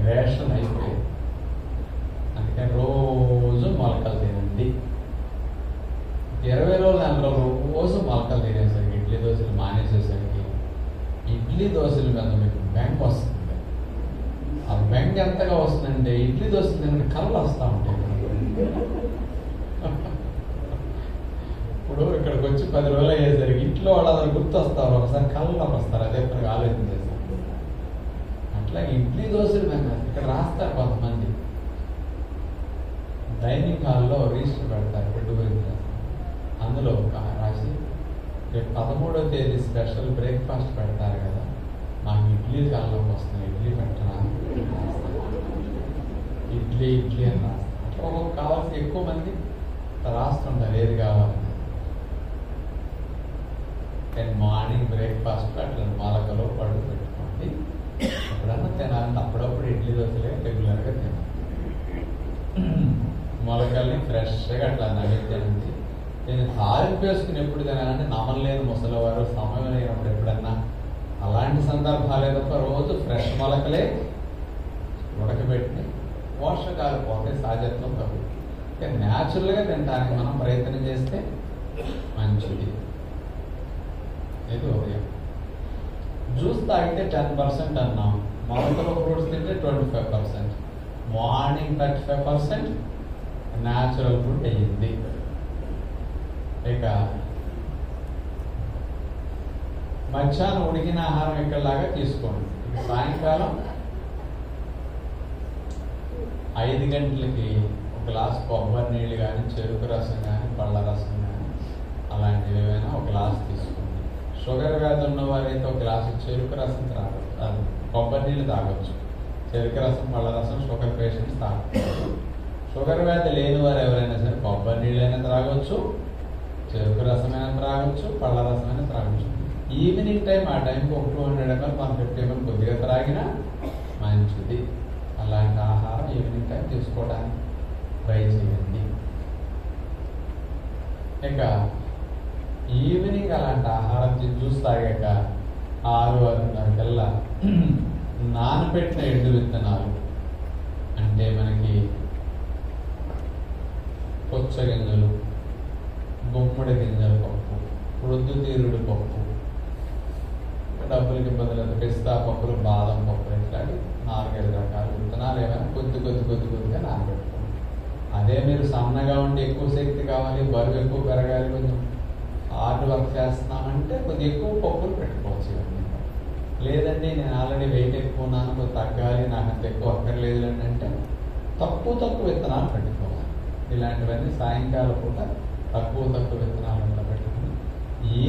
Speaker 1: రేషన్ అయిపోయింది. అందుకని రోజు మొలకలు తినండి. 20 రోజులు అందులో రోజు మొలకలు తినేసరికి ఇడ్లీ దోశలు మానేసేసరికి ఇడ్లీ దోశల మీద మీకు బెంగ వస్తుంది. ఆ బెంగ ఎంతగా వస్తుందంటే ఇడ్లీ దోశలు తినడానికి కళ్ళు వస్తూ ఉంటాయి. ఇప్పుడు ఇక్కడికి వచ్చి 10 రోజులు అయ్యేసరికి ఇంట్లో వాళ్ళందరూ గుర్తు వస్తారు, ఒకసారి కళ్ళలోకి వస్తారు. అదే పనికి ఆలోచన చేస్తారు. అట్లా ఇడ్లీ దోశలు మీద ఇక్కడ రాస్తారు కొంతమంది. డైనింగ్ హాల్లో రిజిస్టర్ పెడతారు ఫుడ్ గురించి. అందులో రాసి రేపు 13వ తేదీ స్పెషల్ బ్రేక్ఫాస్ట్ పెడతారు కదా, మాకు ఇడ్లీ కాలంలోకి వస్తుంది, ఇడ్లీ పెట్టరా, ఇడ్లీ అని రాస్తారు. అట్లా ఒక్కొక్క కావాల్సి ఎక్కువ మంది రాస్తుంటారు ఏది కావాలని. మార్నింగ్ బ్రేక్ఫాస్ట్ అట్లా మొలకలు పళ్ళు పెట్టుకోండి. ఎప్పుడన్నా తినాలంటే అప్పుడప్పుడు ఇడ్లీ దోశలే రెగ్యులర్గా తినాలి. మొలకల్ని ఫ్రెష్గా అట్లా నైవేద్యానికి నేను తాలింపు వేసుకుని ఎప్పుడు తినాలంటే నమ్మలేని ముసలివారు సమయం లేనప్పుడు ఎప్పుడన్నా అలాంటి సందర్భాలు తప్ప రోజు ఫ్రెష్ మొలకలే ఉడకబెట్టి పోషకాలు పోతే సహజత్వం తగ్గు. న్యాచురల్గా తినడానికి మనం ప్రయత్నం చేస్తే మంచిది. ఇది ఉదయం. జ్యూస్ తాగితే 10% అన్నాం, మొలకలు ఫ్రూట్స్ తింటే 25%, మార్నింగ్ 35% న్యాచురల్ ఫుడ్ అయ్యింది. ఇక మధ్యాహ్నం ఉడికిన ఆహారం ఇక్కడలాగా తీసుకోండి. సాయంకాలం 5 గంటలకి ఒక గ్లాస్ కొబ్బరి నీళ్ళు కానీ, చెరుకు రసం కానీ, పళ్ళ రసం కానీ అలాంటివి ఏమైనా ఒక గ్లాస్ తీసుకోండి. షుగర్ వ్యాధి ఉన్నవారైతే ఒక గ్లాసు చెరుకు రసం తాగొచ్చు, కొబ్బరి నీళ్ళు తాగొచ్చు. చెరుకు రసం, పళ్ళ రసం షుగర్ పేషెంట్స్ తాగొచ్చు. షుగర్ వ్యాధి లేని వారు ఎవరైనా సరే కొబ్బరి నీళ్ళైనా త్రాగొచ్చు, చెరుకు రసమైనా త్రాగొచ్చు, పళ్ళ రసమైనా త్రాగొచ్చు. ఈవినింగ్ టైం ఆ టైంకి 200 ml 150 ml కొద్దిగా త్రాగినా మంచిది. అలాంటి ఆహారం ఈవినింగ్ టైం తీసుకోవడానికి ట్రై చేయండి. ఇక ఈవినింగ్ అలాంటి ఆహారం జ్యూస్ తాగాక 6-6:30 నానబెట్టిన ఎండు విత్తనాలు అంటే మనకి పుచ్చగింజలు, గుమ్మడి గింజల పప్పు, ప్రొద్దుతీరుడు పప్పు, డబ్బులకి బదులు పిస్తా పప్పులు, బాదం పప్పులు, ఇట్లాంటి 4-5 రకాల విత్తనాలు ఏమైనా కొద్దిగా నానబెట్టుకోండి. అదే మీరు సన్నగా ఉండి ఎక్కువ శక్తి కావాలి, బరువు ఎక్కువ పెరగాలి, కొంచెం హార్డ్ వర్క్ చేస్తున్నామంటే కొద్దిగా ఎక్కువ పప్పులు పెట్టుకోవచ్చు. ఇవన్నీ లేదండి నేను ఆల్రెడీ వెయిట్ ఎక్కువ ఉన్నాను, కొద్దిగా తగ్గాలి, నాకు అంత ఎక్కువ అక్కర్లేదు అంటే తక్కువ విత్తనాలు పెట్టుకోవాలి. ఇలాంటివన్నీ సాయంకాలం పూట తక్కువ విత్తనాలు పెట్టుకుని